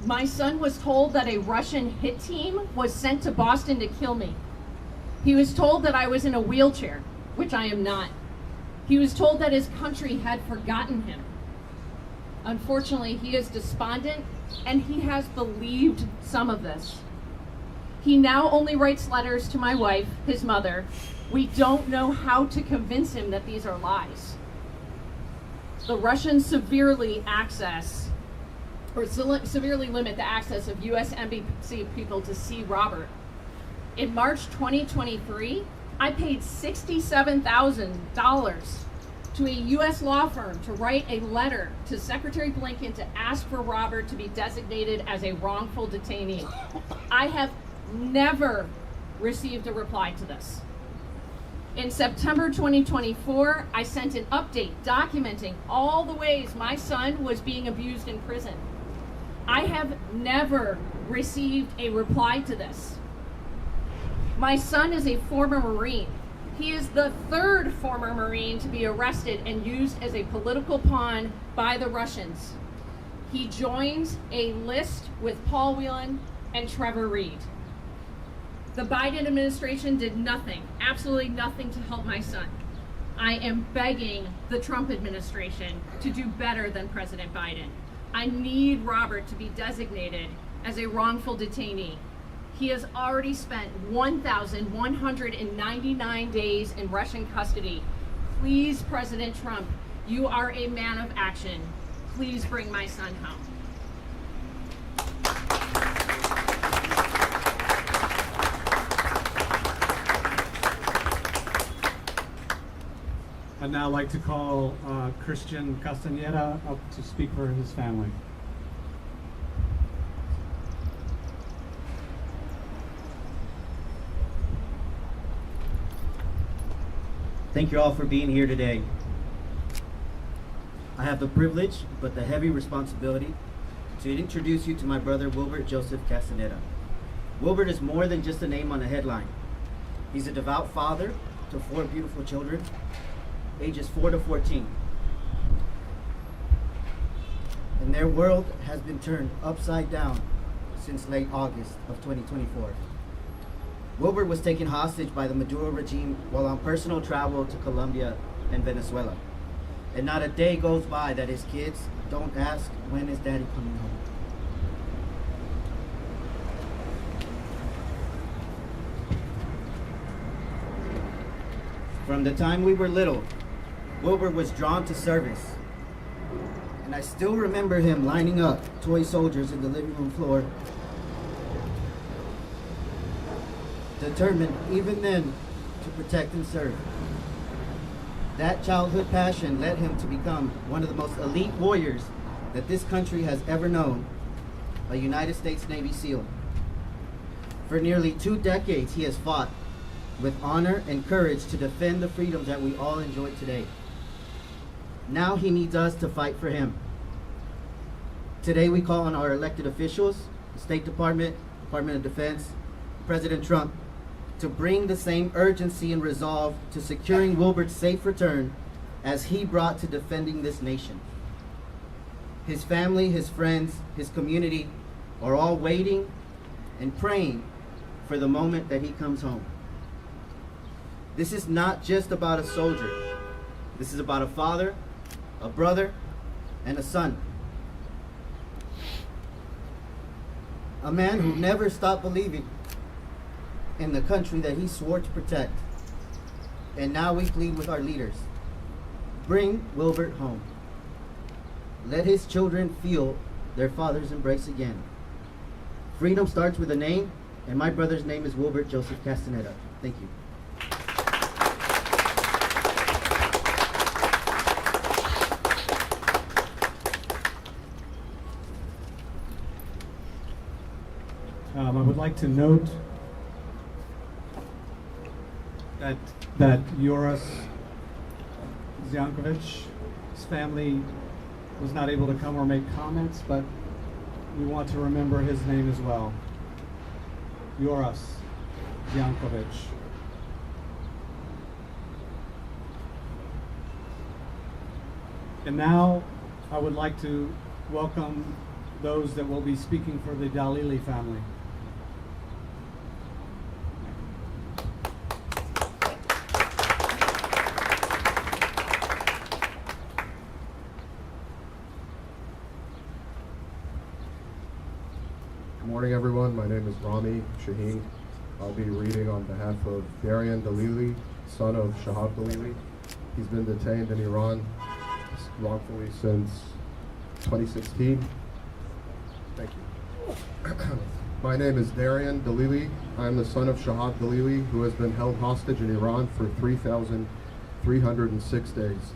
My son was told that a Russian hit team was sent to Boston to kill me. He was told that I was in a wheelchair, which I am not. He was told that his country had forgotten him. Unfortunately, he is despondent and he has believed some of this. He now only writes letters to my wife, his mother. We don't know how to convince him that these are lies. The Russians severely limit the access of U.S. embassy people to see Robert. In March 2023, I paid $67,000 to a U.S. law firm to write a letter to Secretary Blinken to ask for Robert to be designated as a wrongful detainee. I have never received a reply to this. In September 2024, I sent an update documenting all the ways my son was being abused in prison. I have never received a reply to this. My son is a former Marine. He is the third former Marine to be arrested and used as a political pawn by the Russians. He joins a list with Paul Whelan and Trevor Reed. The Biden administration did nothing, absolutely nothing to help my son. I am begging the Trump administration to do better than President Biden. I need Robert to be designated as a wrongful detainee. He has already spent 1,199 days in Russian custody. Please, President Trump, you are a man of action. Please bring my son home. I'd now like to call Christian Castaneda up to speak for his family. Thank you all for being here today. I have the privilege, but the heavy responsibility, to introduce you to my brother, Wilbert Joseph Castaneda. Wilbert is more than just a name on a headline. He's a devout father to 4 beautiful children, ages 4 to 14. And their world has been turned upside down since late August of 2024. Wilbert was taken hostage by the Maduro regime while on personal travel to Colombia and Venezuela. And not a day goes by that his kids don't ask, when is daddy coming home? From the time we were little, Wilbert was drawn to service. And I still remember him lining up toy soldiers in the living room floor, determined even then to protect and serve. That childhood passion led him to become one of the most elite warriors that this country has ever known, a United States Navy SEAL. For nearly 2 decades, he has fought with honor and courage to defend the freedoms that we all enjoy today. Now he needs us to fight for him. Today we call on our elected officials, the State Department, Department of Defense, President Trump, to bring the same urgency and resolve to securing Wilbert's safe return as he brought to defending this nation. His family, his friends, his community are all waiting and praying for the moment that he comes home. This is not just about a soldier. This is about a father, a brother, and a son. A man who never stopped believing in the country that he swore to protect. And now we plead with our leaders. Bring Wilbert home. Let his children feel their father's embrace again. Freedom starts with a name, and my brother's name is Wilbert Joseph Castaneda. Thank you. I would like to note that Joras Ziankovic's family was not able to come or make comments, but we want to remember his name as well. Joras Ziankovic. And now I would like to welcome those that will be speaking for the Dalili family. Good morning, everyone. My name is Rami Shaheen. I'll be reading on behalf of Darian Dalili, son of Shahab Dalili. He's been detained in Iran wrongfully since 2016. Thank you. My name is Darian Dalili. I'm the son of Shahab Dalili, who has been held hostage in Iran for 3,306 days.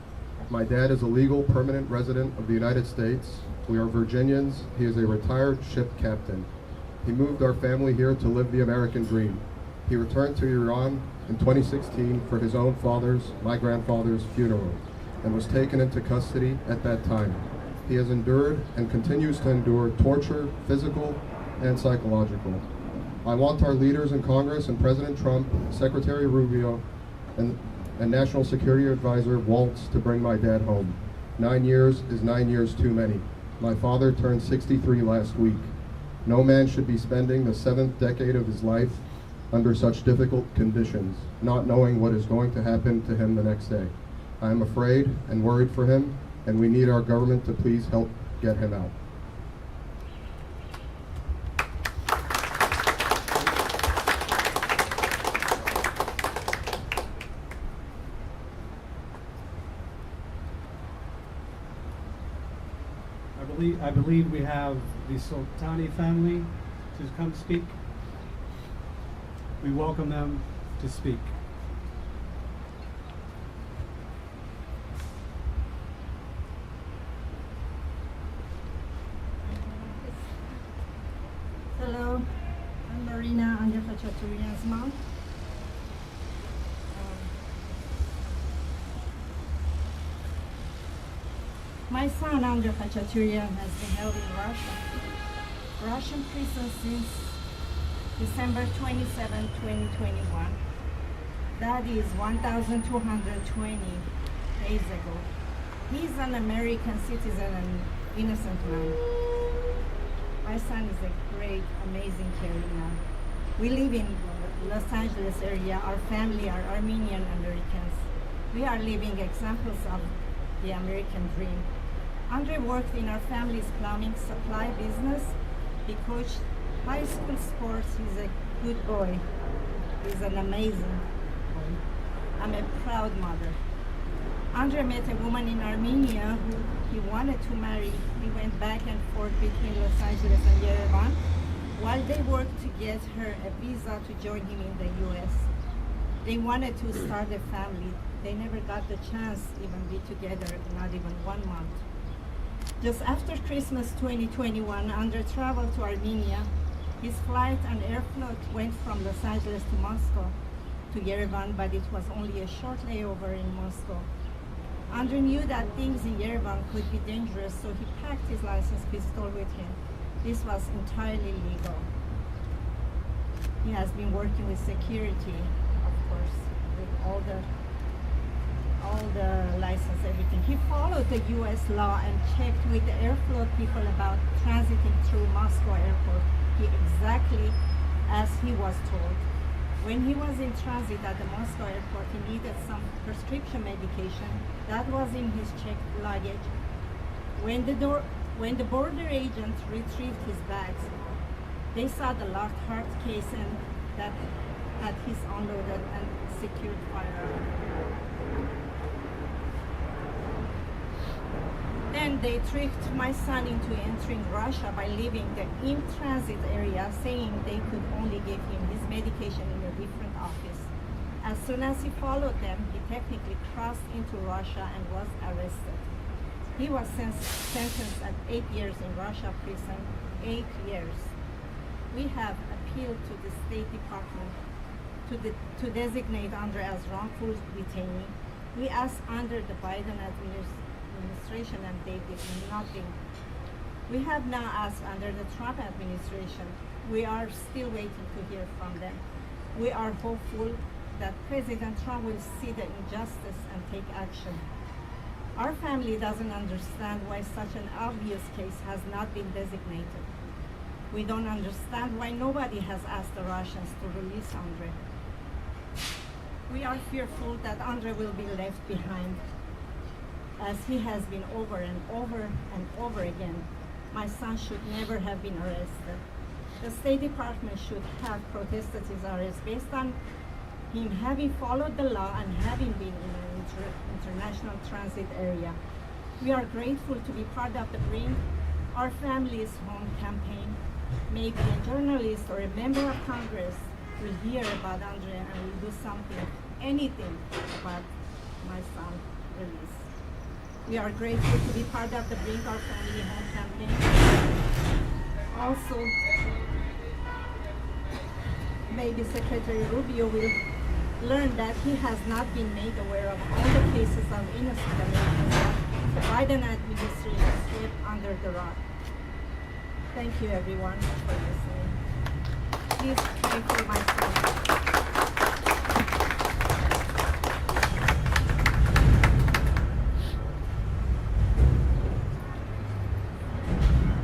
My dad is a legal permanent resident of the United States. We are Virginians. He is a retired ship captain. He moved our family here to live the American dream. He returned to Iran in 2016 for his own father's, my grandfather's, funeral, and was taken into custody at that time. He has endured and continues to endure torture, physical and psychological. I want our leaders in Congress and President Trump, Secretary Rubio, and National Security Advisor Waltz to bring my dad home. 9 years is 9 years too many. My father turned 63 last week. No man should be spending the 7th decade of his life under such difficult conditions, not knowing what is going to happen to him the next day. I am afraid and worried for him, and we need our government to please help get him out. I believe we have the Sultani family to come speak. We welcome them to speak. Hello, I'm Marina, Anja Khachaturian's mom. My son, Andrei Khachaturian, has been held in Russian prison since December 27, 2021. That is 1,220 days ago. He's an American citizen and innocent man. My son is a great, amazing, caring man. We live in Los Angeles area. Our family are Armenian Americans. We are living examples of the American dream. Andre worked in our family's plumbing supply business. He coached high school sports. He's a good boy. He's an amazing boy. I'm a proud mother. Andre met a woman in Armenia who he wanted to marry. He went back and forth between Los Angeles and Yerevan while they worked to get her a visa to join him in the US. They wanted to start a family. They never got the chance to even be together, not even 1 month. Just after Christmas 2021, Andre traveled to Armenia. His flight and airfloat went from Los Angeles to Moscow to Yerevan, but it was only a short layover in Moscow. Andre knew that things in Yerevan could be dangerous, so he packed his licensed pistol with him. This was entirely legal. He has been working with security, of course, with all the license, everything. He followed the US law and checked with the airfloat people about transiting through Moscow airport, exactly as he was told. When he was in transit at the Moscow airport, he needed some prescription medication. That was in his checked luggage. When the border agent retrieved his bags, they saw the locked hard case and that had his unloaded and secured firearm. Then they tricked my son into entering Russia by leaving the in-transit area, saying they could only give him his medication in a different office. As soon as he followed them, he technically crossed into Russia and was arrested. He was sentenced at 8 years in Russia prison, 8 years. We have appealed to the State Department to designate Andre as wrongful detainee. We asked under the Biden administration and they did nothing. We have now asked under the Trump administration. We are still waiting to hear from them. We are hopeful that President Trump will see the injustice and take action. Our family doesn't understand why such an obvious case has not been designated. We don't understand why nobody has asked the Russians to release Andre. We are fearful that Andre will be left behind, as he has been over and over and over again. My son should never have been arrested. The State Department should have protested his arrest based on him having followed the law and having been in an international transit area. We are grateful to be part of the Bring Our Families Home campaign. Maybe a journalist or a member of Congress will hear about Andre and will do something, anything about my son's release. We are grateful to be part of the Bring Our Family Home campaign. Also, maybe Secretary Rubio will learn that he has not been made aware of all the cases of innocent Americans that the Biden administration swept under the rug. Thank you everyone for listening. Please pray for my son.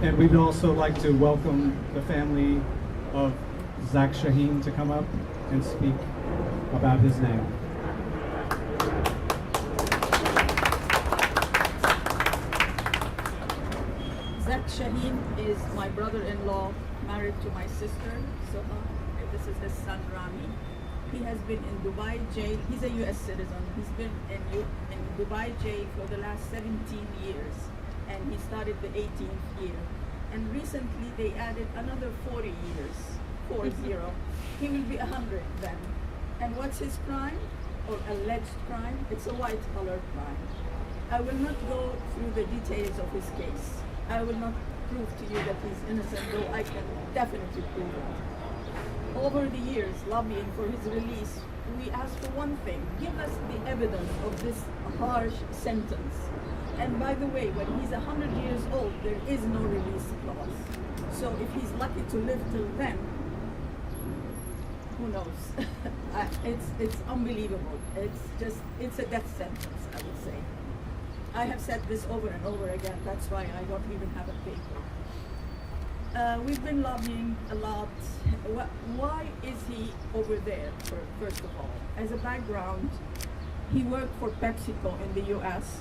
And we'd also like to welcome the family of Zach Shaheen to come up and speak about his name. Zach Shaheen is my brother-in-law, married to my sister, Soha, and this is his son, Rami. He has been in Dubai jail. He's a U.S. citizen. He's been in Dubai jail for the last 17 years, and he started the 18th year. And recently they added another 40 years, 40. He will be 100 then. And what's his crime, or alleged crime? It's a white-collar crime. I will not go through the details of his case. I will not prove to you that he's innocent, though I can definitely prove it. Over the years, lobbying for his release, we asked for one thing: give us the evidence of this harsh sentence. And by the way, when he's 100 years old, there is no release clause. So if he's lucky to live till then, who knows? It's unbelievable. It's a death sentence, I would say. I have said this over and over again. That's why I don't even have a paper. We've been lobbying a lot. Why is he over there, first of all? As a background, he worked for PepsiCo in the US,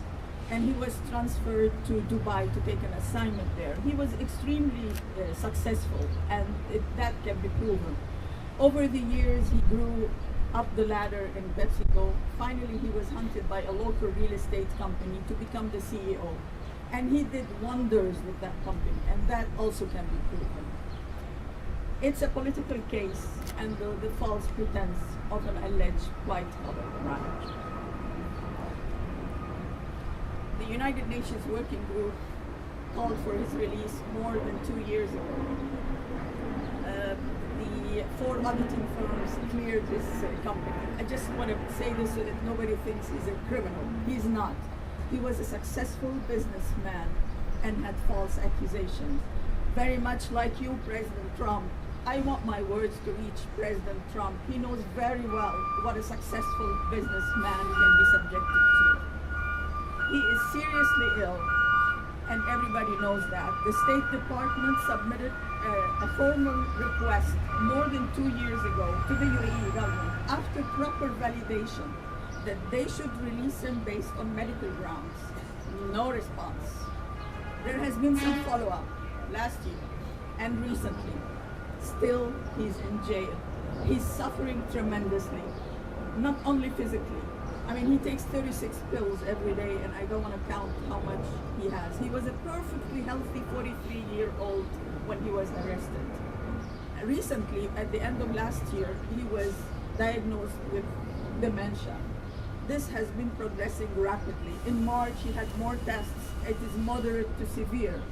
and he was transferred to Dubai to take an assignment there. He was extremely successful, and that can be proven. Over the years, he grew up the ladder in PepsiCo. Finally, he was hunted by a local real estate company to become the CEO. And he did wonders with that company, and that also can be proven. It's a political case under the false pretense of an alleged white-collar crime. The United Nations Working Group called for his release more than 2 years ago. The 4 auditing firms cleared this company. I just want to say this so that nobody thinks he's a criminal. He's not. He was a successful businessman and had false accusations. Very much like you, President Trump. I want my words to reach President Trump. He knows very well what a successful businessman can be subjected to. He is seriously ill, and everybody knows that. The State Department submitted a formal request more than 2 years ago to the UAE government after proper validation that they should release him based on medical grounds. No response. There has been some follow-up last year and recently. Still, he's in jail. He's suffering tremendously, not only physically. I mean, he takes 36 pills every day, and I don't want to count how much he has. He was a perfectly healthy 43-year-old when he was arrested. Recently, at the end of last year, he was diagnosed with dementia. This has been progressing rapidly. In March, he had more tests. It is moderate to severe.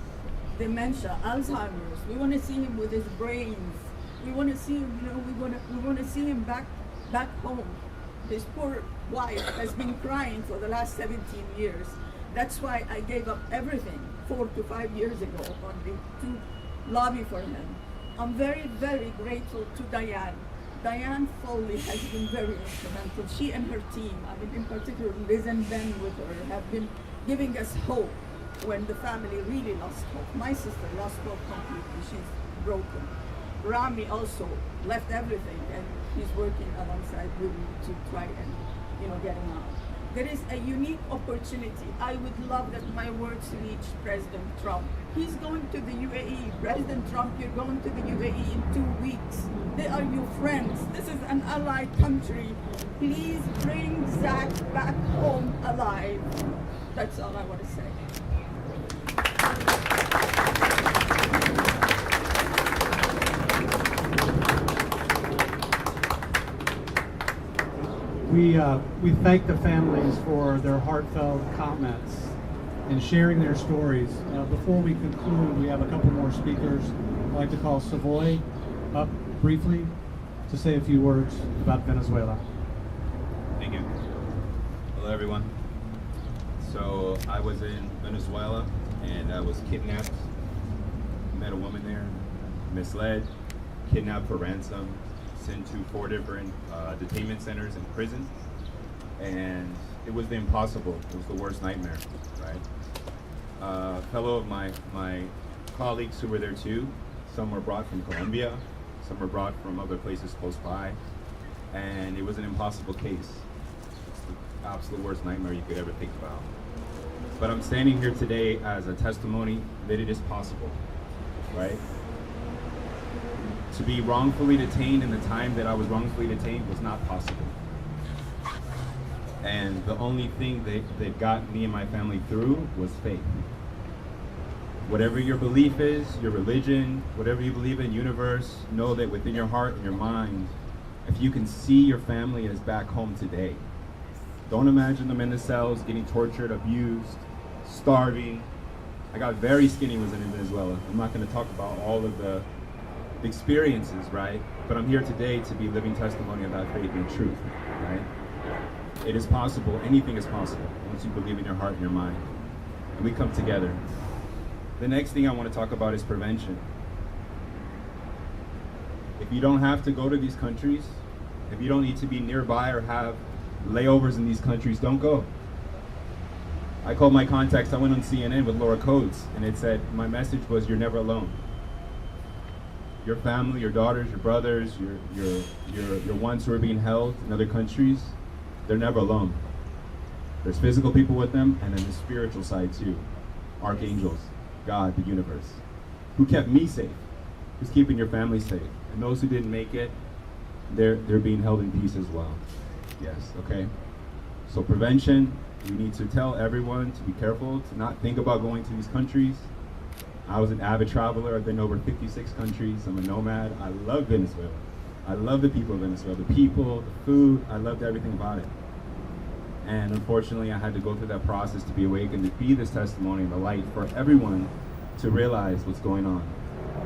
Dementia, Alzheimer's. We want to see him with his brains. We want to see him, we want to see him back home.Is poor wife has been crying for the last 17 years. That's why I gave up everything 4 to 5 years ago to lobby for him. I'm very, very grateful to Diane. Diane Foley has been very instrumental. She and her team, I mean, in particular, Liz and Ben with her, have been giving us hope when the family really lost hope. My sister lost hope completely. She's broken. Rami also left everything, and he's working alongside Ruby to try and, get him out. There is a unique opportunity. I would love that my words reach President Trump. He's going to the UAE. President Trump, you're going to the UAE in 2 weeks. They are your friends. This is an allied country. Please bring Zach back home alive. That's all I want to say. We thank the families for their heartfelt comments and sharing their stories. Before we conclude, we have a couple more speakers. I'd like to call Savoy up briefly to say a few words about Venezuela. Thank you. Hello, everyone. So I was in Venezuela and I was kidnapped. Met a woman there, misled, kidnapped for ransom, sent to 4 different detainment centers and prisons, and it was the impossible. It was the worst nightmare, right? Fellow of my colleagues who were there too, some were brought from Colombia, some were brought from other places close by, and it was an impossible case. It's the absolute worst nightmare you could ever think about. But I'm standing here today as a testimony that it is possible, right? To be wrongfully detained in the time that I was wrongfully detained was not possible. And the only thing that got me and my family through was faith. Whatever your belief is, your religion, whatever you believe in, universe, know that within your heart and your mind, if you can see your family is back home today, don't imagine them in the cells getting tortured, abused, starving. I got very skinny when I was in Venezuela. I'm not going to talk about all of the experiences, right? But I'm here today to be living testimony about faith and truth, right? It is possible. Anything is possible once you believe in your heart and your mind. and we come together. The next thing I want to talk about is prevention. If you don't have to go to these countries, if you don't need to be nearby or have layovers in these countries, don't go. I called my contacts. I went on CNN with Laura Coates, and it said, my message was, you're never alone. Your family, your daughters, your brothers, your ones who are being held in other countries, they're never alone. There's physical people with them, and then the spiritual side too. Archangels, God, the universe, who kept me safe, who's keeping your family safe. And those who didn't make it, they're being held in peace as well. Yes, okay? So prevention, we need to tell everyone to be careful, to not think about going to these countries. I was an avid traveler. I've been to over 56 countries. I'm a nomad. I love Venezuela. I love the people of Venezuela, the people, the food. I loved everything about it. And unfortunately, I had to go through that process to be awakened, to be this testimony and the light for everyone to realize what's going on.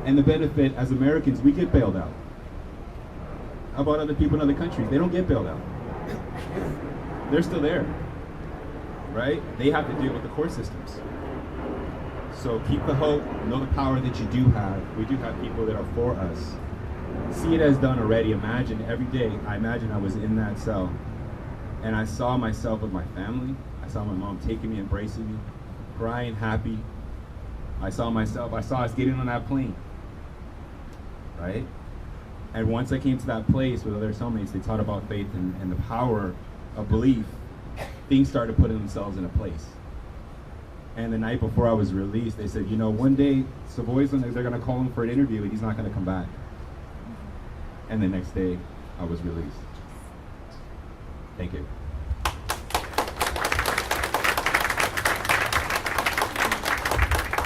And the benefit, as Americans, we get bailed out. How about other people in other countries? They don't get bailed out. They're still there, right? They have to deal with the court systems. So keep the hope, know the power that you do have. We do have people that are for us. See it as done already. Imagine every day, I imagine I was in that cell and I saw myself with my family. I saw my mom taking me, embracing me, crying, happy. I saw us getting on that plane, right? And once I came to that place with other cellmates, they taught about faith and the power of belief. Things started putting themselves in a place. And the night before I was released, they said, you know, one day Savoy's they're gonna call him for an interview and he's not gonna come back. And the next day, I was released. Thank you.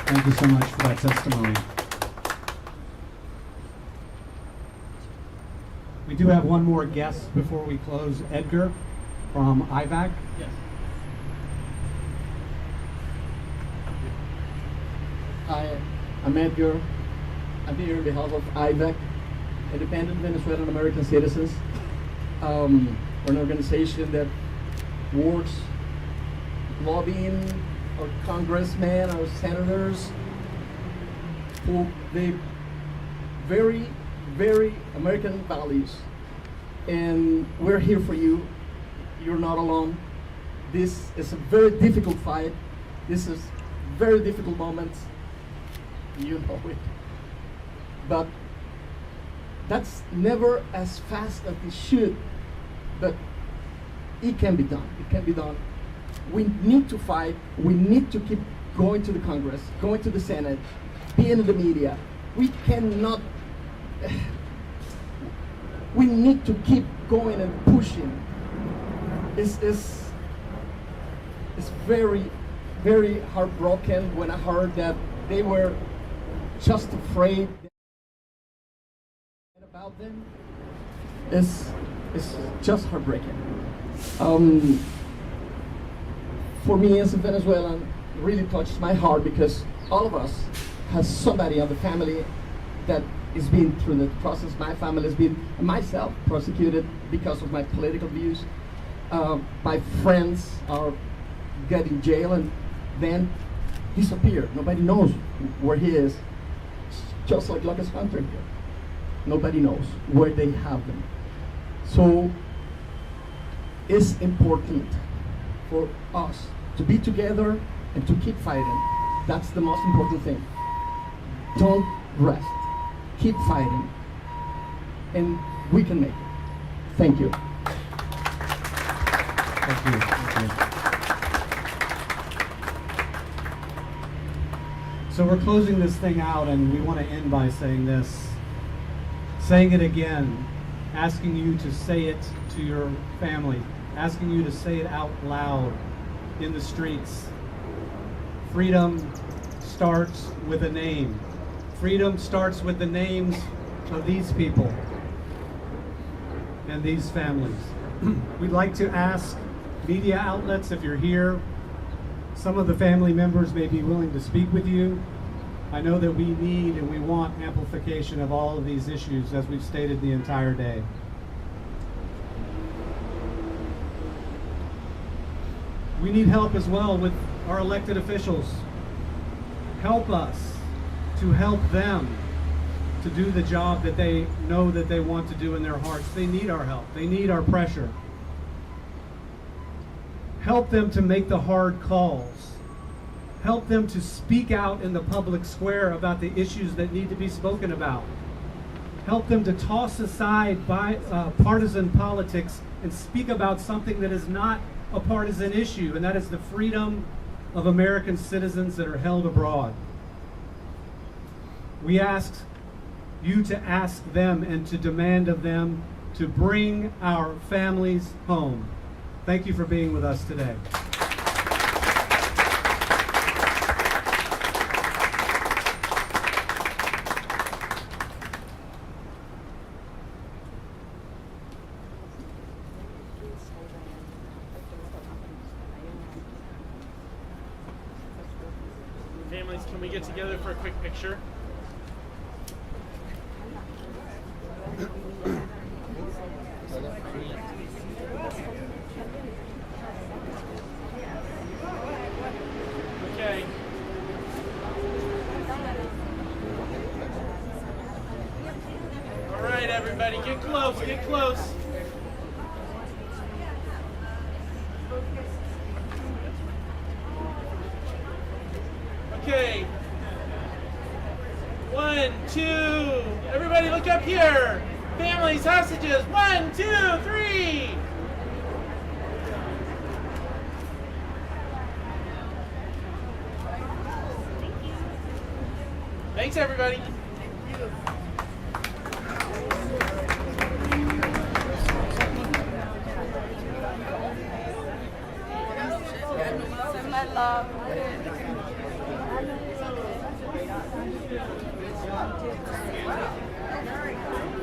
Thank you so much for that testimony. We do have one more guest before we close. Edgar from IVAC. Yes. Hi, I'm Edgar. I'm here on behalf of IVAC, Independent Venezuelan American Citizens. We're an organization that works lobbying our congressmen, our senators for the very, very American values. And we're here for you. You're not alone. This is a very difficult fight. This is very difficult moments. You know it. But that's never as fast as it should. But it can be done. It can be done. We need to fight. We need to keep going to the Congress, going to the Senate, being in the media. We cannot. We need to keep going and pushing. It's very, very heartbroken when I heard that they were just afraid about them. It's just heartbreaking. For me as a Venezuelan, it really touched my heart because all of us has somebody in the family that is being through the process. My family has been, myself, prosecuted because of my political views. My friends are getting jail and then disappear. Nobody knows where he is. Just like Lucas Hunter here. Nobody knows where they have them. So it's important for us to be together and to keep fighting. That's the most important thing. Don't rest. Keep fighting. And we can make it. Thank you. Thank you. Thank you. So we're closing this thing out, and we want to end by saying this. Saying it again, asking you to say it to your family, asking you to say it out loud in the streets. Freedom starts with a name. Freedom starts with the names of these people and these families. We'd like to ask media outlets, if you're here, some of the family members may be willing to speak with you. I know that we need and we want amplification of all of these issues, as we've stated the entire day. We need help as well with our elected officials, help us to help them to do the job that they know that they want to do in their hearts. They need our help. They need our pressure. Help them to make the hard calls. Help them to speak out in the public square about the issues that need to be spoken about. Help them to toss aside partisan politics and speak about something that is not a partisan issue, and that is the freedom of American citizens that are held abroad. We ask you to ask them and to demand of them to bring our families home. Thank you for being with us today. Families, can we get together for a quick picture? Okay. All right, everybody, get close, get close. Okay. 1, 2. Everybody look up here. Families, hostages. 1, 2, 3. Thanks, everybody. My love.